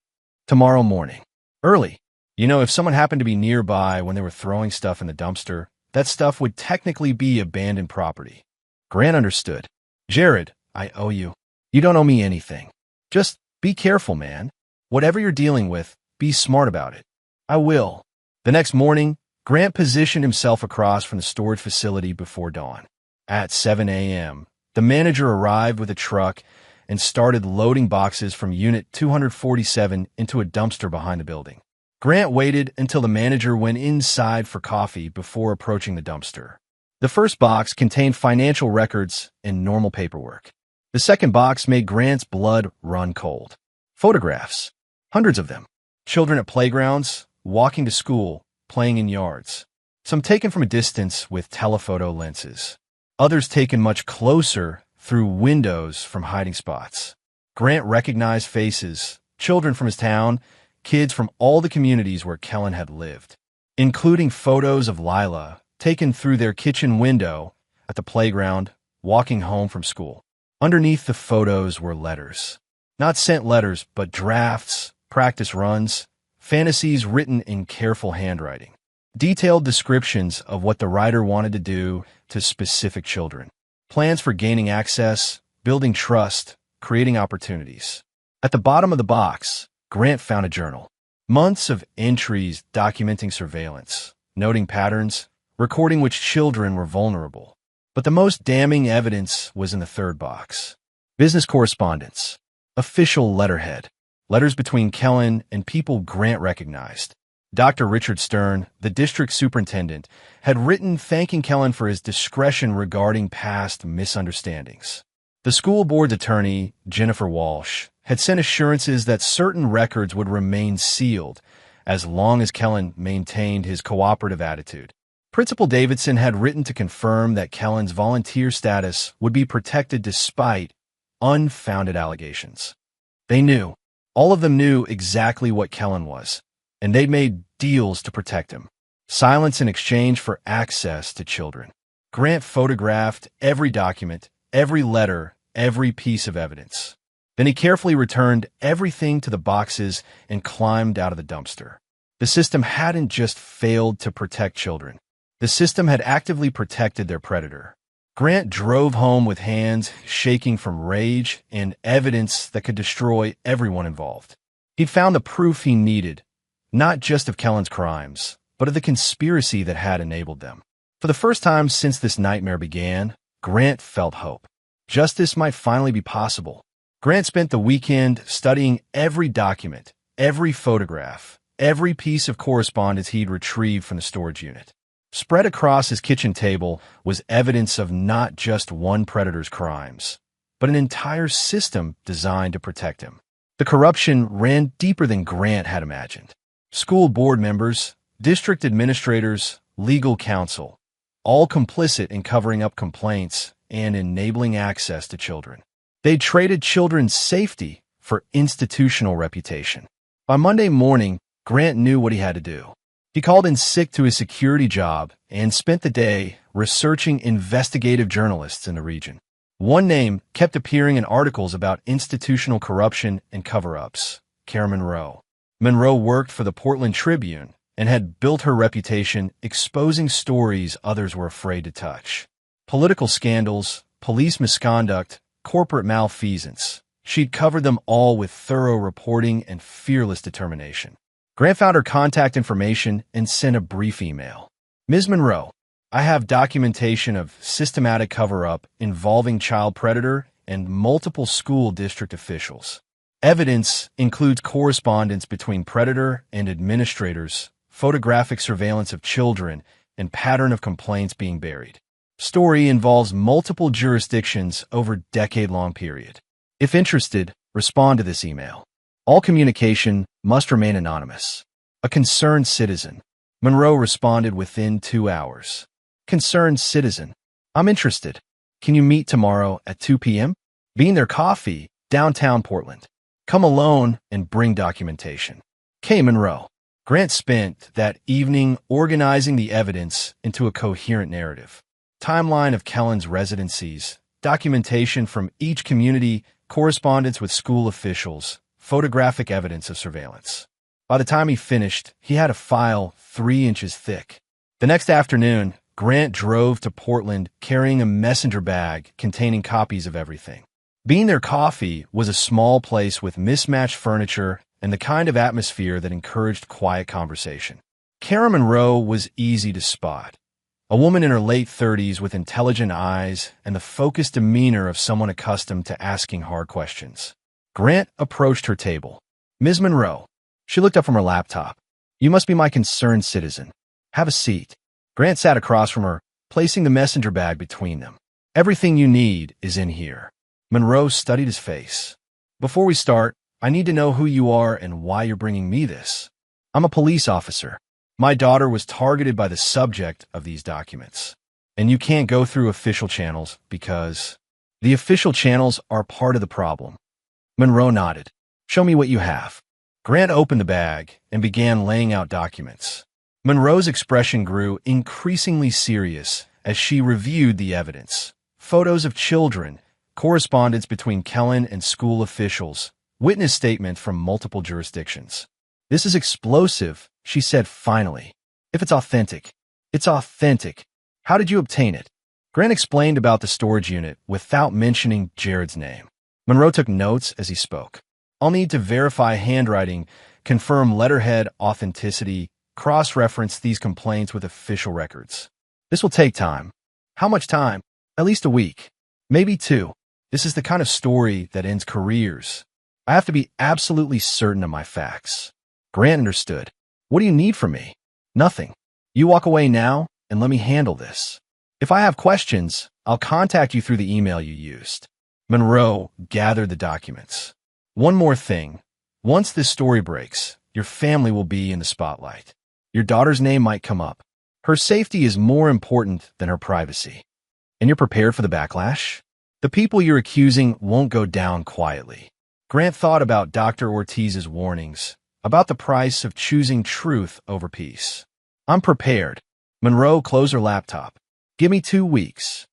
"Tomorrow morning. Early. You know, if someone happened to be nearby when they were throwing stuff in the dumpster, that stuff would technically be abandoned property." Grant understood. "Jared, I owe you. You don't owe me anything. Just be careful, man. Whatever you're dealing with, be smart about it." "I will." The next morning, Grant positioned himself across from the storage facility before dawn. At 7 a.m., the manager arrived with a truck and started loading boxes from Unit 247 into a dumpster behind the building. Grant waited until the manager went inside for coffee before approaching the dumpster. The first box contained financial records and normal paperwork. The second box made Grant's blood run cold. Photographs. Hundreds of them. Children at playgrounds, walking to school, playing in yards. Some taken from a distance with telephoto lenses. Others taken much closer through windows from hiding spots. Grant recognized faces, children from his town, kids from all the communities where Kellen had lived, including photos of Lila taken through their kitchen window at the playground, walking home from school. Underneath the photos were letters. Not sent letters, but drafts, practice runs, fantasies written in careful handwriting. Detailed descriptions of what the writer wanted to do to specific children. Plans for gaining access, building trust, creating opportunities. At the bottom of the box, Grant found a journal. Months of entries documenting surveillance, noting patterns, recording which children were vulnerable. But the most damning evidence was in the third box. Business correspondence. Official letterhead. Letters between Kellen and people Grant recognized. Dr. Richard Stern, the district superintendent, had written thanking Kellen for his discretion regarding past misunderstandings. The school board's attorney, Jennifer Walsh, had sent assurances that certain records would remain sealed as long as Kellen maintained his cooperative attitude. Principal Davidson had written to confirm that Kellen's volunteer status would be protected despite unfounded allegations. They knew. All of them knew exactly what Kellen was, and they'd made deals to protect him. Silence in exchange for access to children. Grant photographed every document, every letter, every piece of evidence. Then he carefully returned everything to the boxes and climbed out of the dumpster. The system hadn't just failed to protect children. The system had actively protected their predator. Grant drove home with hands shaking from rage and evidence that could destroy everyone involved. He'd found the proof he needed, not just of Kellen's crimes, but of the conspiracy that had enabled them. For the first time since this nightmare began, Grant felt hope. Justice might finally be possible. Grant spent the weekend studying every document, every photograph, every piece of correspondence he'd retrieved from the storage unit. Spread across his kitchen table was evidence of not just one predator's crimes, but an entire system designed to protect him. The corruption ran deeper than Grant had imagined. School board members, district administrators, legal counsel, all complicit in covering up complaints and enabling access to children. They'd traded children's safety for institutional reputation. By Monday morning, Grant knew what he had to do. He called in sick to his security job and spent the day researching investigative journalists in the region. One name kept appearing in articles about institutional corruption and cover-ups: Kara Monroe. Monroe worked for the Portland Tribune and had built her reputation exposing stories others were afraid to touch. Political scandals, police misconduct, corporate malfeasance. She'd covered them all with thorough reporting and fearless determination. Grant found her contact information and sent a brief email. Ms. Monroe, I have documentation of systematic cover-up involving child predator and multiple school district officials. Evidence includes correspondence between predator and administrators, photographic surveillance of children, and pattern of complaints being buried. Story involves multiple jurisdictions over decade-long period. If interested, respond to this email. All communication must remain anonymous. A concerned citizen. Monroe responded within 2 hours. Concerned citizen. I'm interested. Can you meet tomorrow at 2 p.m.? Bean Their Coffee, downtown Portland. Come alone and bring documentation. K. Monroe. Grant spent that evening organizing the evidence into a coherent narrative. Timeline of Kellen's residencies, documentation from each community, correspondence with school officials, photographic evidence of surveillance. By the time he finished, he had a file 3 inches thick. The next afternoon, Grant drove to Portland carrying a messenger bag containing copies of everything. Bean Their Coffee was a small place with mismatched furniture and the kind of atmosphere that encouraged quiet conversation. Kara Monroe was easy to spot. A woman in her late 30s with intelligent eyes and the focused demeanor of someone accustomed to asking hard questions. Grant approached her table. Ms. Monroe. She looked up from her laptop. You must be my concerned citizen. Have a seat. Grant sat across from her, placing the messenger bag between them. Everything you need is in here. Monroe studied his face. Before we start, I need to know who you are and why you're bringing me this. I'm a police officer. My daughter was targeted by the subject of these documents. And you can't go through official channels because the official channels are part of the problem. Monroe nodded. Show me what you have. Grant opened the bag and began laying out documents. Monroe's expression grew increasingly serious as she reviewed the evidence. Photos of children, correspondence between Kellen and school officials, witness statements from multiple jurisdictions. This is explosive, she said finally. If it's authentic, it's authentic. How did you obtain it? Grant explained about the storage unit without mentioning Jared's name. Monroe took notes as he spoke. I'll need to verify handwriting, confirm letterhead authenticity, cross-reference these complaints with official records. This will take time. How much time? At least a week. Maybe 2. This is the kind of story that ends careers. I have to be absolutely certain of my facts. Grant understood. What do you need from me? Nothing. You walk away now and let me handle this. If I have questions, I'll contact you through the email you used. Monroe gathered the documents. One more thing. Once this story breaks, your family will be in the spotlight. Your daughter's name might come up. Her safety is more important than her privacy. And you're prepared for the backlash? The people you're accusing won't go down quietly. Grant thought about Dr. Ortiz's warnings, about the price of choosing truth over peace. I'm prepared. Monroe closed her laptop. Give me 2 weeks.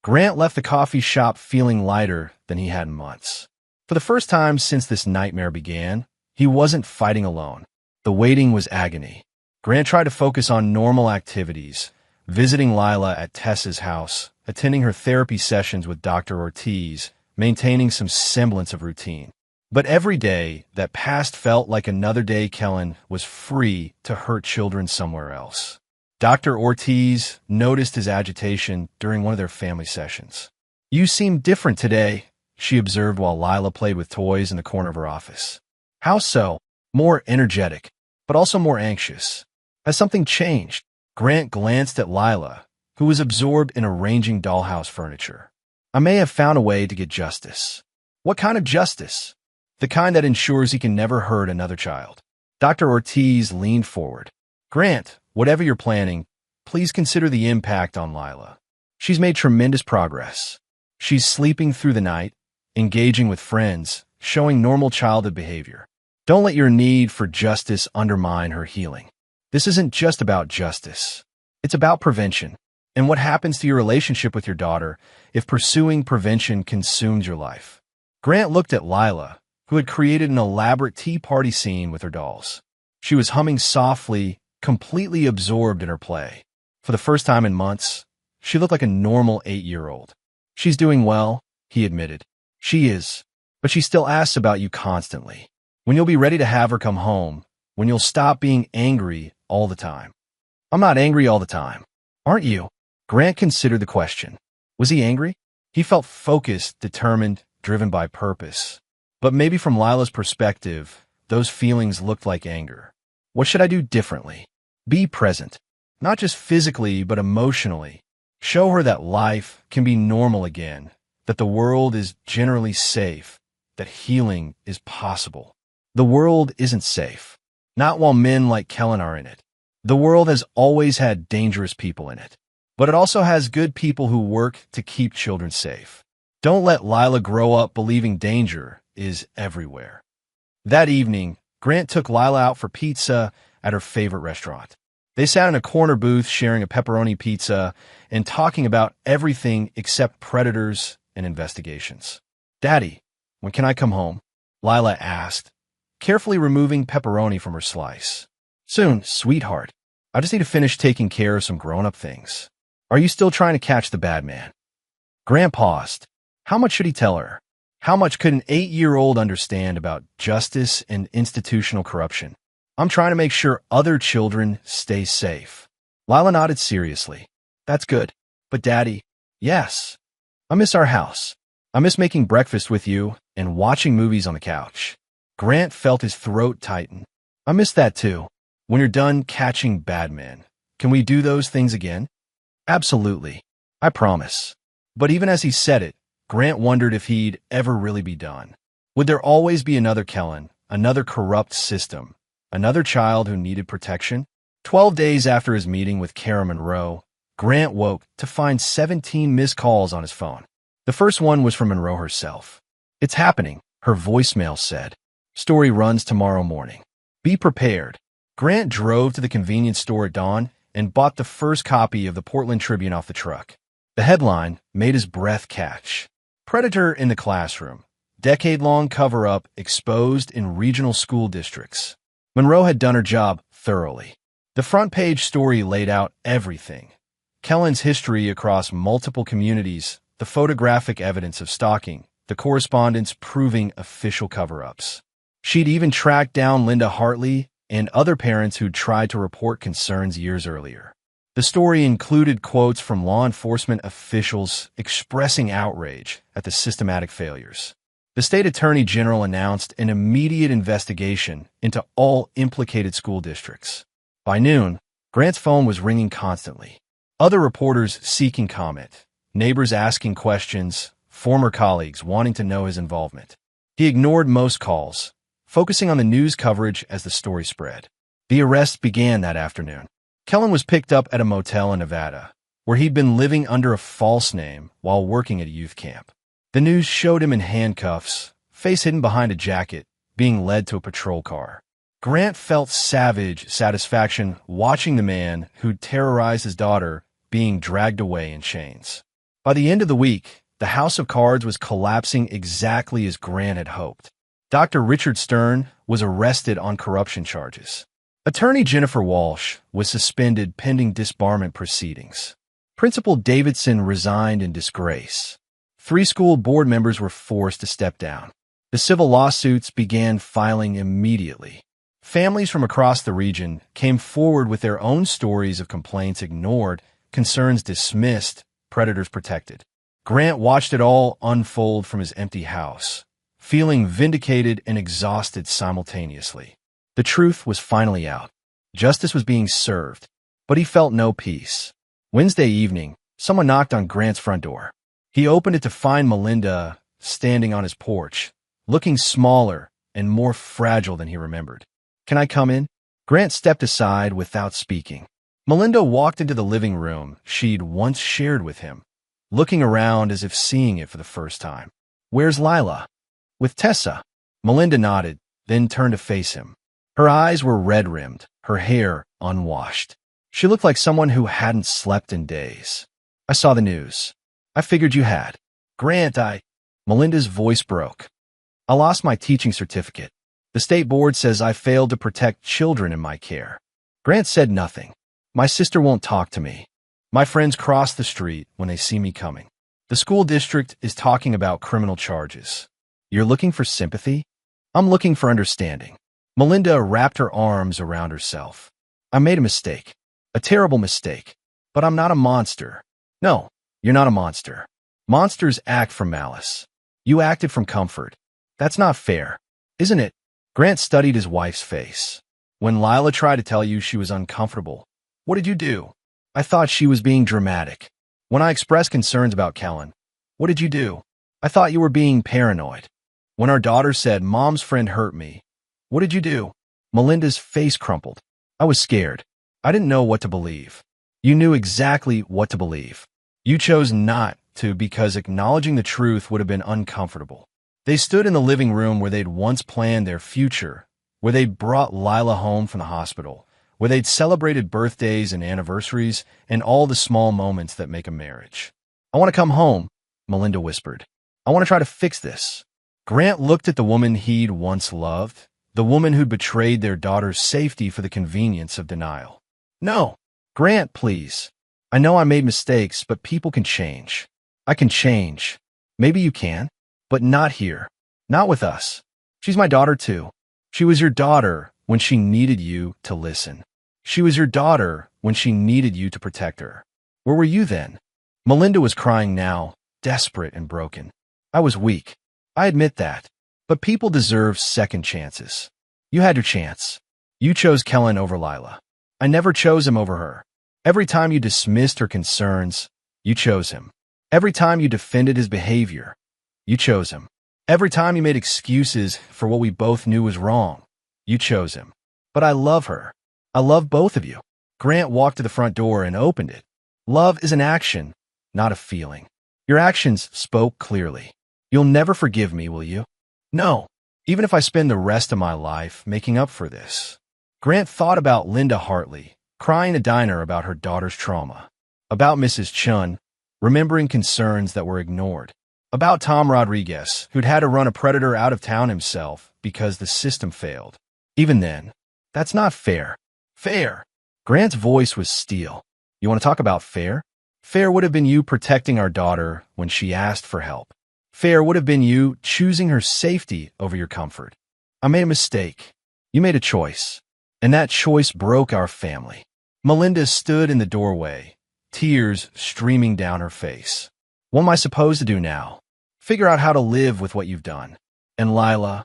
Grant left the coffee shop feeling lighter than he had in months. For the first time since this nightmare began, he wasn't fighting alone. The waiting was agony. Grant tried to focus on normal activities, visiting Lila at Tessa's house, attending her therapy sessions with Dr. Ortiz, maintaining some semblance of routine. But every day that passed felt like another day Kellen was free to hurt children somewhere else. Dr. Ortiz noticed his agitation during one of their family sessions. You seem different today, she observed while Lila played with toys in the corner of her office. How so? More energetic, but also more anxious. Has something changed? Grant glanced at Lila, who was absorbed in arranging dollhouse furniture. I may have found a way to get justice. What kind of justice? The kind that ensures he can never hurt another child. Dr. Ortiz leaned forward. Grant, whatever you're planning, please consider the impact on Lila. She's made tremendous progress. She's sleeping through the night, engaging with friends, showing normal childhood behavior. Don't let your need for justice undermine her healing. This isn't just about justice. It's about prevention. And what happens to your relationship with your daughter if pursuing prevention consumes your life? Grant looked at Lila, who had created an elaborate tea party scene with her dolls. She was humming softly, completely absorbed in her play. For the first time in months, she looked like a normal 8-year-old. She's doing well, he admitted. She is, but she still asks about you constantly. When you'll be ready to have her come home, when you'll stop being angry all the time. I'm not angry all the time. Aren't you? Grant considered the question. Was he angry? He felt focused, determined, driven by purpose. But maybe from Lila's perspective, those feelings looked like anger. What should I do differently? Be present. Not just physically, but emotionally. Show her that life can be normal again, that the world is generally safe, that healing is possible. The world isn't safe. Not while men like Kellen are in it. The world has always had dangerous people in it. But it also has good people who work to keep children safe. Don't let Lila grow up believing danger is everywhere. That evening, Grant took Lila out for pizza at her favorite restaurant. They sat in a corner booth sharing a pepperoni pizza and talking about everything except predators and investigations. "Daddy, when can I come home?" Lila asked, carefully removing pepperoni from her slice. "Soon, sweetheart. I just need to finish taking care of some grown-up things." "Are you still trying to catch the bad man?" Grant paused. How much should he tell her? How much could an 8-year-old understand about justice and institutional corruption? "I'm trying to make sure other children stay safe." Lila nodded seriously. "That's good. But Daddy..." "Yes. I miss our house. I miss making breakfast with you and watching movies on the couch." Grant felt his throat tighten. "I miss that too. When you're done catching bad men, can we do those things again?" "Absolutely. I promise." But even as he said it, Grant wondered if he'd ever really be done. Would there always be another Kellen, another corrupt system, another child who needed protection? 12 days after his meeting with Kara Monroe, Grant woke to find 17 missed calls on his phone. The first one was from Monroe herself. "It's happening," her voicemail said. "Story runs tomorrow morning. Be prepared." Grant drove to the convenience store at dawn and bought the first copy of the Portland Tribune off the truck. The headline made his breath catch. "Predator in the Classroom. Decade-long cover-up exposed in regional school districts." Monroe had done her job thoroughly. The front-page story laid out everything. Kellen's history across multiple communities, the photographic evidence of stalking, the correspondence proving official cover-ups. She'd even tracked down Linda Hartley and other parents who'd tried to report concerns years earlier. The story included quotes from law enforcement officials expressing outrage at the systematic failures. The state attorney general announced an immediate investigation into all implicated school districts. By noon, Grant's phone was ringing constantly. Other reporters seeking comment, neighbors asking questions, former colleagues wanting to know his involvement. He ignored most calls, focusing on the news coverage as the story spread. The arrest began that afternoon. Kellen was picked up at a motel in Nevada, where he'd been living under a false name while working at a youth camp. The news showed him in handcuffs, face hidden behind a jacket, being led to a patrol car. Grant felt savage satisfaction watching the man who'd terrorized his daughter being dragged away in chains. By the end of the week, the house of cards was collapsing exactly as Grant had hoped. Dr. Richard Stern was arrested on corruption charges. Attorney Jennifer Walsh was suspended pending disbarment proceedings. Principal Davidson resigned in disgrace. 3 school board members were forced to step down. The civil lawsuits began filing immediately. Families from across the region came forward with their own stories of complaints ignored, concerns dismissed, predators protected. Grant watched it all unfold from his empty house, feeling vindicated and exhausted simultaneously. The truth was finally out. Justice was being served, but he felt no peace. Wednesday evening, someone knocked on Grant's front door. He opened it to find Melinda standing on his porch, looking smaller and more fragile than he remembered. "Can I come in?" Grant stepped aside without speaking. Melinda walked into the living room she'd once shared with him, looking around as if seeing it for the first time. "Where's Lila?" "With Tessa." Melinda nodded, then turned to face him. Her eyes were red-rimmed, her hair unwashed. She looked like someone who hadn't slept in days. I saw the news. I figured you had. Grant, Melinda's voice broke. I lost my teaching certificate. The state board says I failed to protect children in my care. Grant said nothing. My sister won't talk to me. My friends cross the street when they see me coming. The school district is talking about criminal charges. You're looking for sympathy? I'm looking for understanding. Melinda wrapped her arms around herself. I made a mistake. A terrible mistake. But I'm not a monster. No, you're not a monster. Monsters act from malice. You acted from comfort. That's not fair, isn't it? Grant studied his wife's face. When Lila tried to tell you she was uncomfortable, what did you do? I thought she was being dramatic. When I expressed concerns about Kellen, what did you do? I thought you were being paranoid. When our daughter said, Mom's friend hurt me, what did you do? Melinda's face crumpled. I was scared. I didn't know what to believe. You knew exactly what to believe. You chose not to because acknowledging the truth would have been uncomfortable. They stood in the living room where they'd once planned their future, where they'd brought Lila home from the hospital, where they'd celebrated birthdays and anniversaries and all the small moments that make a marriage. I want to come home, Melinda whispered. I want to try to fix this. Grant looked at the woman he'd once loved, the woman who'd betrayed their daughter's safety for the convenience of denial. No, Grant, please. I know I made mistakes, but people can change. I can change. Maybe you can, but not here. Not with us. She's my daughter too. She was your daughter when she needed you to listen. She was your daughter when she needed you to protect her. Where were you then? Melinda was crying now, desperate and broken. I was weak. I admit that. But people deserve second chances. You had your chance. You chose Kellen over Lila. I never chose him over her. Every time you dismissed her concerns, you chose him. Every time you defended his behavior, you chose him. Every time you made excuses for what we both knew was wrong, you chose him. But I love her. I love both of you. Grant walked to the front door and opened it. Love is an action, not a feeling. Your actions spoke clearly. You'll never forgive me, will you? No, even if I spend the rest of my life making up for this. Grant thought about Linda Hartley, crying in a diner about her daughter's trauma. About Mrs. Chun, remembering concerns that were ignored. About Tom Rodriguez, who'd had to run a predator out of town himself because the system failed. Even then, that's not fair. Fair. Grant's voice was steel. You want to talk about fair? Fair would have been you protecting our daughter when she asked for help. Fair would have been you choosing her safety over your comfort. I made a mistake. You made a choice. And that choice broke our family. Melinda stood in the doorway, tears streaming down her face. What am I supposed to do now? Figure out how to live with what you've done. And Lila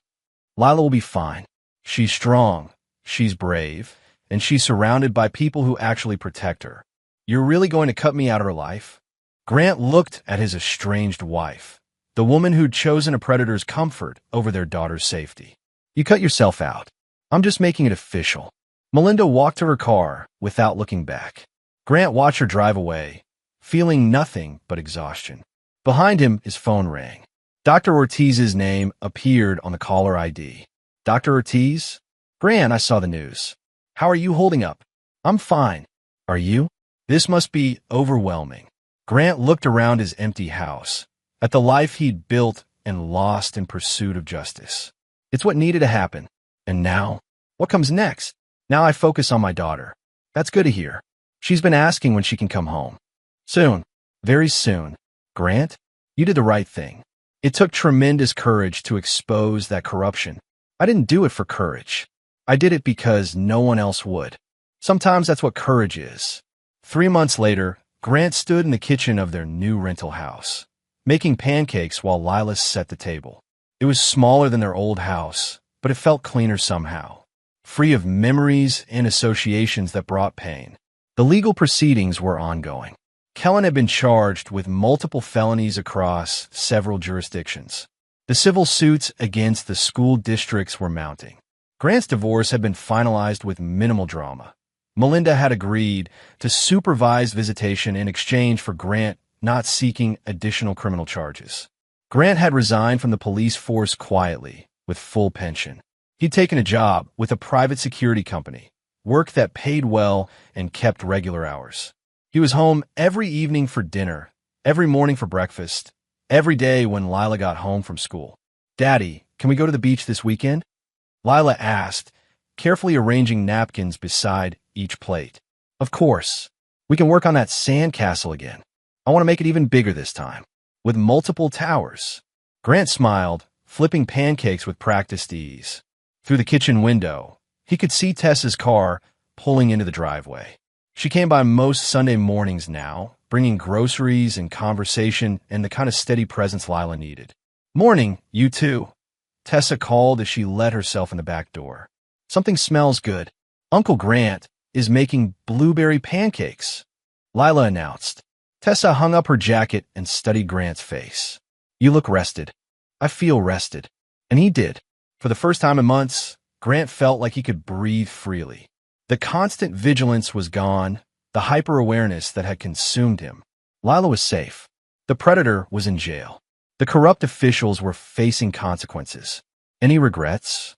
will be fine. She's strong, she's brave, and she's surrounded by people who actually protect her. You're really going to cut me out of her life? Grant looked at his estranged wife, the woman who'd chosen a predator's comfort over their daughter's safety. You cut yourself out. I'm just making it official. Melinda walked to her car without looking back. Grant watched her drive away, feeling nothing but exhaustion. Behind him, his phone rang. Dr. Ortiz's name appeared on the caller ID. Dr. Ortiz? Grant, I saw the news. How are you holding up? I'm fine. Are you? This must be overwhelming. Grant looked around his empty house, at the life he'd built and lost in pursuit of justice. It's what needed to happen. And now? What comes next? Now I focus on my daughter. That's good to hear. She's been asking when she can come home. Soon. Very soon. Grant, you did the right thing. It took tremendous courage to expose that corruption. I didn't do it for courage. I did it because no one else would. Sometimes that's what courage is. 3 months later, Grant stood in the kitchen of their new rental house, making pancakes while Lila set the table. It was smaller than their old house, but it felt cleaner somehow, free of memories and associations that brought pain. The legal proceedings were ongoing. Kellen had been charged with multiple felonies across several jurisdictions. The civil suits against the school districts were mounting. Grant's divorce had been finalized with minimal drama. Melinda had agreed to supervised visitation in exchange for Grant not seeking additional criminal charges. Grant had resigned from the police force quietly, with full pension. He'd taken a job with a private security company, work that paid well and kept regular hours. He was home every evening for dinner, every morning for breakfast, every day when Lila got home from school. "Daddy, can we go to the beach this weekend?" Lila asked, carefully arranging napkins beside each plate. "Of course. We can work on that sand castle again. I want to make it even bigger this time, with multiple towers." Grant smiled, flipping pancakes with practiced ease. Through the kitchen window, he could see Tessa's car pulling into the driveway. She came by most Sunday mornings now, bringing groceries and conversation and the kind of steady presence Lila needed. "Morning, you too," Tessa called as she let herself in the back door. "Something smells good. Uncle Grant is making blueberry pancakes," Lila announced. Tessa hung up her jacket and studied Grant's face. "You look rested." "I feel rested." And he did. For the first time in months, Grant felt like he could breathe freely. The constant vigilance was gone, the hyper-awareness that had consumed him. Lila was safe. The predator was in jail. The corrupt officials were facing consequences. "Any regrets?"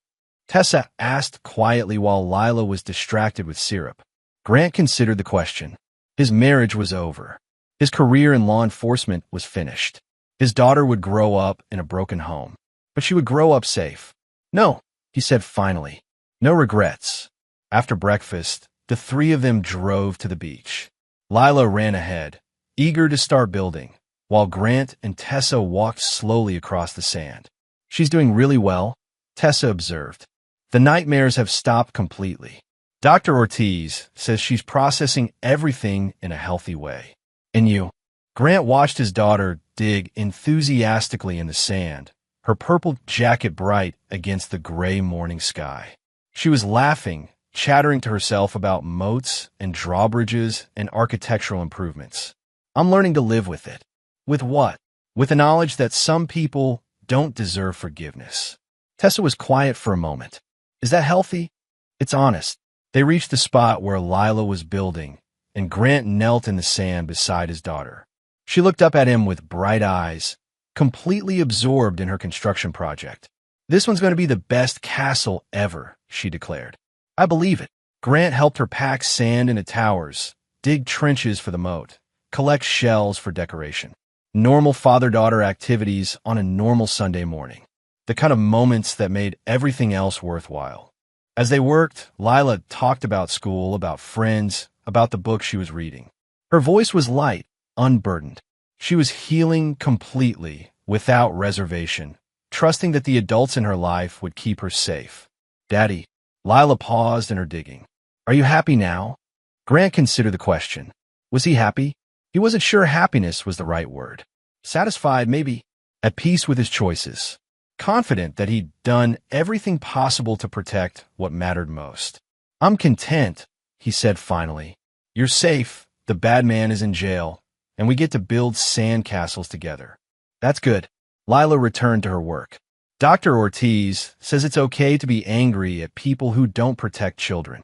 Tessa asked quietly while Lila was distracted with syrup. Grant considered the question. His marriage was over. His career in law enforcement was finished. His daughter would grow up in a broken home, but she would grow up safe. "No," he said finally. "No regrets." After breakfast, the three of them drove to the beach. Lila ran ahead, eager to start building, while Grant and Tessa walked slowly across the sand. "She's doing really well," Tessa observed. "The nightmares have stopped completely. Dr. Ortiz says she's processing everything in a healthy way." "And you?" Grant watched his daughter dig enthusiastically in the sand, her purple jacket bright against the gray morning sky. She was laughing, chattering to herself about moats and drawbridges and architectural improvements. "I'm learning to live with it." "With what?" "With the knowledge that some people don't deserve forgiveness." Tessa was quiet for a moment. "Is that healthy?" "It's honest." They reached the spot where Lila was building, and Grant knelt in the sand beside his daughter. She looked up at him with bright eyes, completely absorbed in her construction project. "This one's going to be the best castle ever," she declared. "I believe it." Grant helped her pack sand into towers, dig trenches for the moat, collect shells for decoration. Normal father-daughter activities on a normal Sunday morning. The kind of moments that made everything else worthwhile. As they worked, Lila talked about school, about friends, about the book she was reading. Her voice was light, unburdened. She was healing completely, without reservation, trusting that the adults in her life would keep her safe. "Daddy." Lila paused in her digging. "Are you happy now?" Grant considered the question. Was he happy? He wasn't sure happiness was the right word. Satisfied, maybe. At peace with his choices. Confident that he'd done everything possible to protect what mattered most. "I'm content," he said finally. "You're safe, the bad man is in jail, and we get to build sand castles together." "That's good." Lila returned to her work. "Dr. Ortiz says it's okay to be angry at people who don't protect children."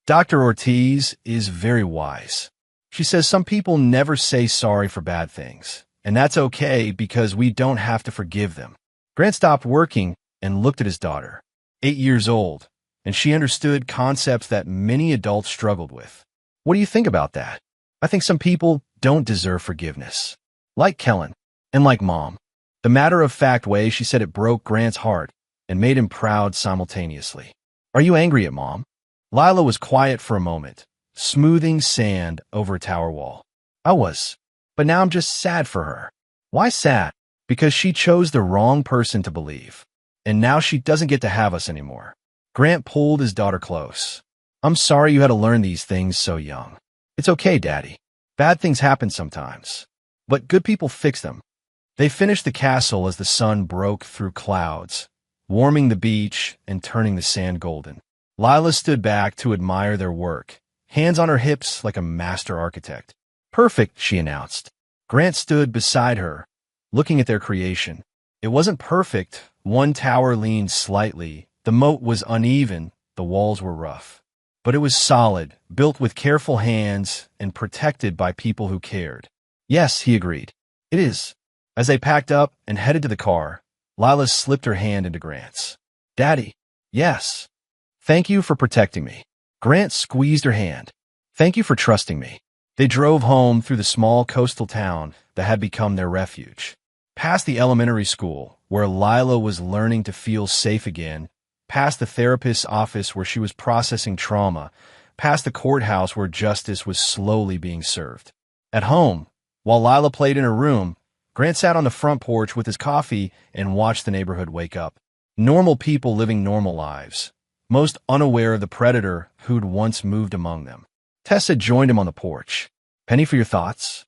Dr. Ortiz is very wise. She says some people never say sorry for bad things, and that's okay because we don't have to forgive them. Grant stopped working and looked at his daughter, 8 years old, and she understood concepts that many adults struggled with. "What do you think about that?" "I think some people don't deserve forgiveness. Like Kellen, and like Mom." The matter-of-fact way she said it broke Grant's heart and made him proud simultaneously. "Are you angry at Mom?" Lila was quiet for a moment, smoothing sand over a tower wall. "I was, but now I'm just sad for her." "Why sad?" "Because she chose the wrong person to believe, and now she doesn't get to have us anymore." Grant pulled his daughter close. "I'm sorry you had to learn these things so young." "It's okay, Daddy. Bad things happen sometimes, but good people fix them." They finished the castle as the sun broke through clouds, warming the beach and turning the sand golden. Lila stood back to admire their work, hands on her hips like a master architect. "Perfect," she announced. Grant stood beside her, looking at their creation. It wasn't perfect. One tower leaned slightly, the moat was uneven, the walls were rough. But it was solid, built with careful hands, and protected by people who cared. "Yes," he agreed. "It is." As they packed up and headed to the car, Lila slipped her hand into Grant's. Daddy, yes. Thank you for protecting me. Grant squeezed her hand. Thank you for trusting me. They drove home through the small coastal town that had become their refuge. Past the elementary school, where Lila was learning to feel safe again, past the therapist's office where she was processing trauma, past the courthouse where justice was slowly being served. At home, while Lila played in her room, Grant sat on the front porch with his coffee and watched the neighborhood wake up. Normal people living normal lives, most unaware of the predator who'd once moved among them. Tessa joined him on the porch. Penny, for your thoughts?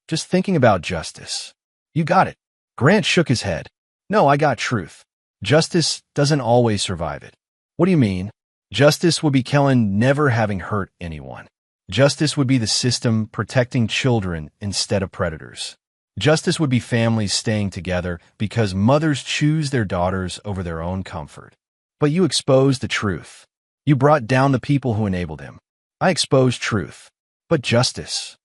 Just thinking about justice. You got it. Grant shook his head. No, I got truth. Justice doesn't always survive it. What do you mean? Justice would be Kellen never having hurt anyone. Justice would be the system protecting children instead of predators. Justice would be families staying together because mothers choose their daughters over their own comfort. But you exposed the truth. You brought down the people who enabled him. I exposed truth. But justice.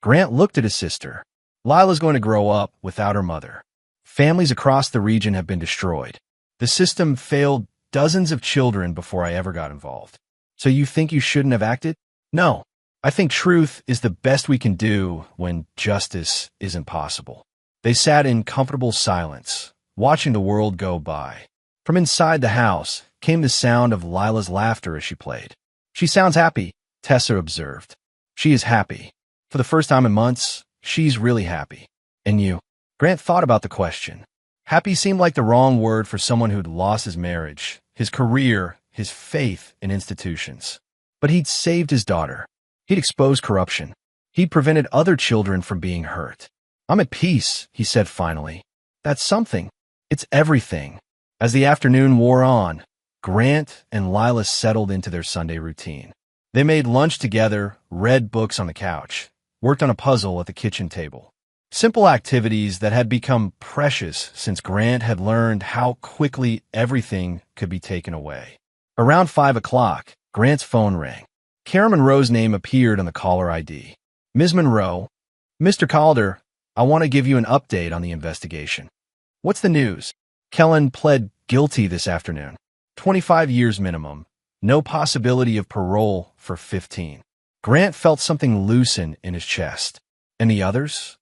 Grant looked at his sister. Lila's going to grow up without her mother. Families across the region have been destroyed. The system failed dozens of children before I ever got involved. So you think you shouldn't have acted? No. I think truth is the best we can do when justice isn't possible. They sat in comfortable silence, watching the world go by. From inside the house came the sound of Lila's laughter as she played. She sounds happy, Tessa observed. She is happy. For the first time in months, she's really happy. And you? Grant thought about the question. Happy seemed like the wrong word for someone who'd lost his marriage, his career, his faith in institutions. But he'd saved his daughter. He'd exposed corruption. He'd prevented other children from being hurt. I'm at peace, he said finally. That's something. It's everything. As the afternoon wore on, Grant and Lila settled into their Sunday routine. They made lunch together, read books on the couch, worked on a puzzle at the kitchen table. Simple activities that had become precious since Grant had learned how quickly everything could be taken away. Around 5 o'clock, Grant's phone rang. Karen Monroe's name appeared on the caller ID. Ms. Monroe, Mr. Calder, I want to give you an update on the investigation. What's the news? Kellen pled guilty this afternoon. 25 years minimum. No possibility of parole for 15. Grant felt something loosen in his chest. And the others?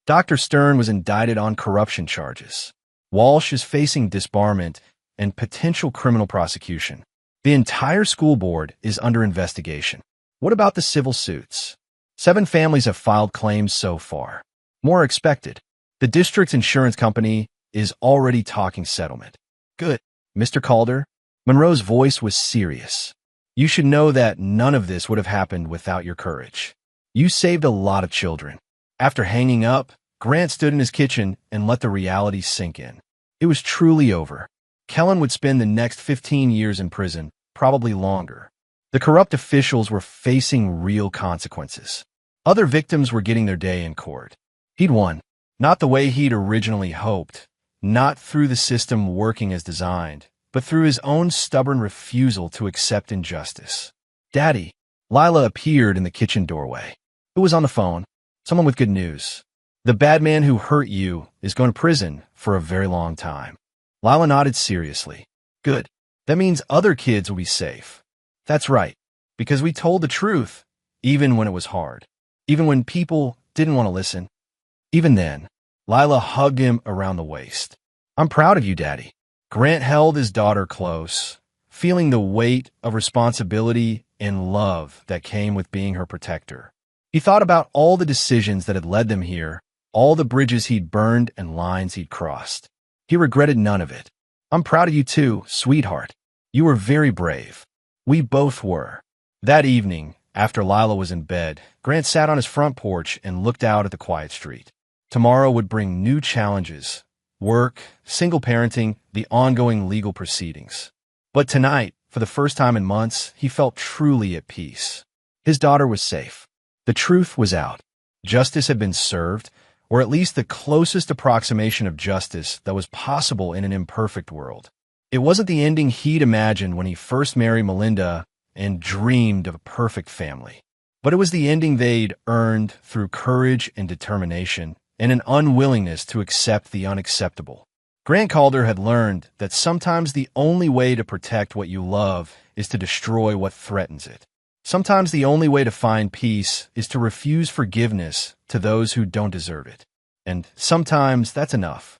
Dr. Stern was indicted on corruption charges. Walsh is facing disbarment and potential criminal prosecution. The entire school board is under investigation. What about the civil suits? 7 families have filed claims so far. More are expected. The district's insurance company is already talking settlement. Good. Mr. Calder? Monroe's voice was serious. You should know that none of this would have happened without your courage. You saved a lot of children. After hanging up, Grant stood in his kitchen and let the reality sink in. It was truly over. Kellen would spend the next 15 years in prison, probably longer. The corrupt officials were facing real consequences. Other victims were getting their day in court. He'd won, not the way he'd originally hoped, not through the system working as designed, but through his own stubborn refusal to accept injustice. Daddy, Lila appeared in the kitchen doorway. Who was on the phone? Someone with good news. The bad man who hurt you is going to prison for a very long time. Lila nodded seriously. Good. That means other kids will be safe. That's right, because we told the truth, even when it was hard, even when people didn't want to listen. Even then, Lila hugged him around the waist. I'm proud of you, Daddy. Grant held his daughter close, feeling the weight of responsibility and love that came with being her protector. He thought about all the decisions that had led them here, all the bridges he'd burned and lines he'd crossed. He regretted none of it. I'm proud of you too, sweetheart. You were very brave. We both were. That evening, after Lila was in bed, Grant sat on his front porch and looked out at the quiet street. Tomorrow would bring new challenges. Work, single parenting, the ongoing legal proceedings. But tonight, for the first time in months, he felt truly at peace. His daughter was safe. The truth was out. Justice had been served, or at least the closest approximation of justice that was possible in an imperfect world. It wasn't the ending he'd imagined when he first married Melinda and dreamed of a perfect family. But it was the ending they'd earned through courage and determination and an unwillingness to accept the unacceptable. Grant Calder had learned that sometimes the only way to protect what you love is to destroy what threatens it. Sometimes the only way to find peace is to refuse forgiveness to those who don't deserve it. And sometimes that's enough.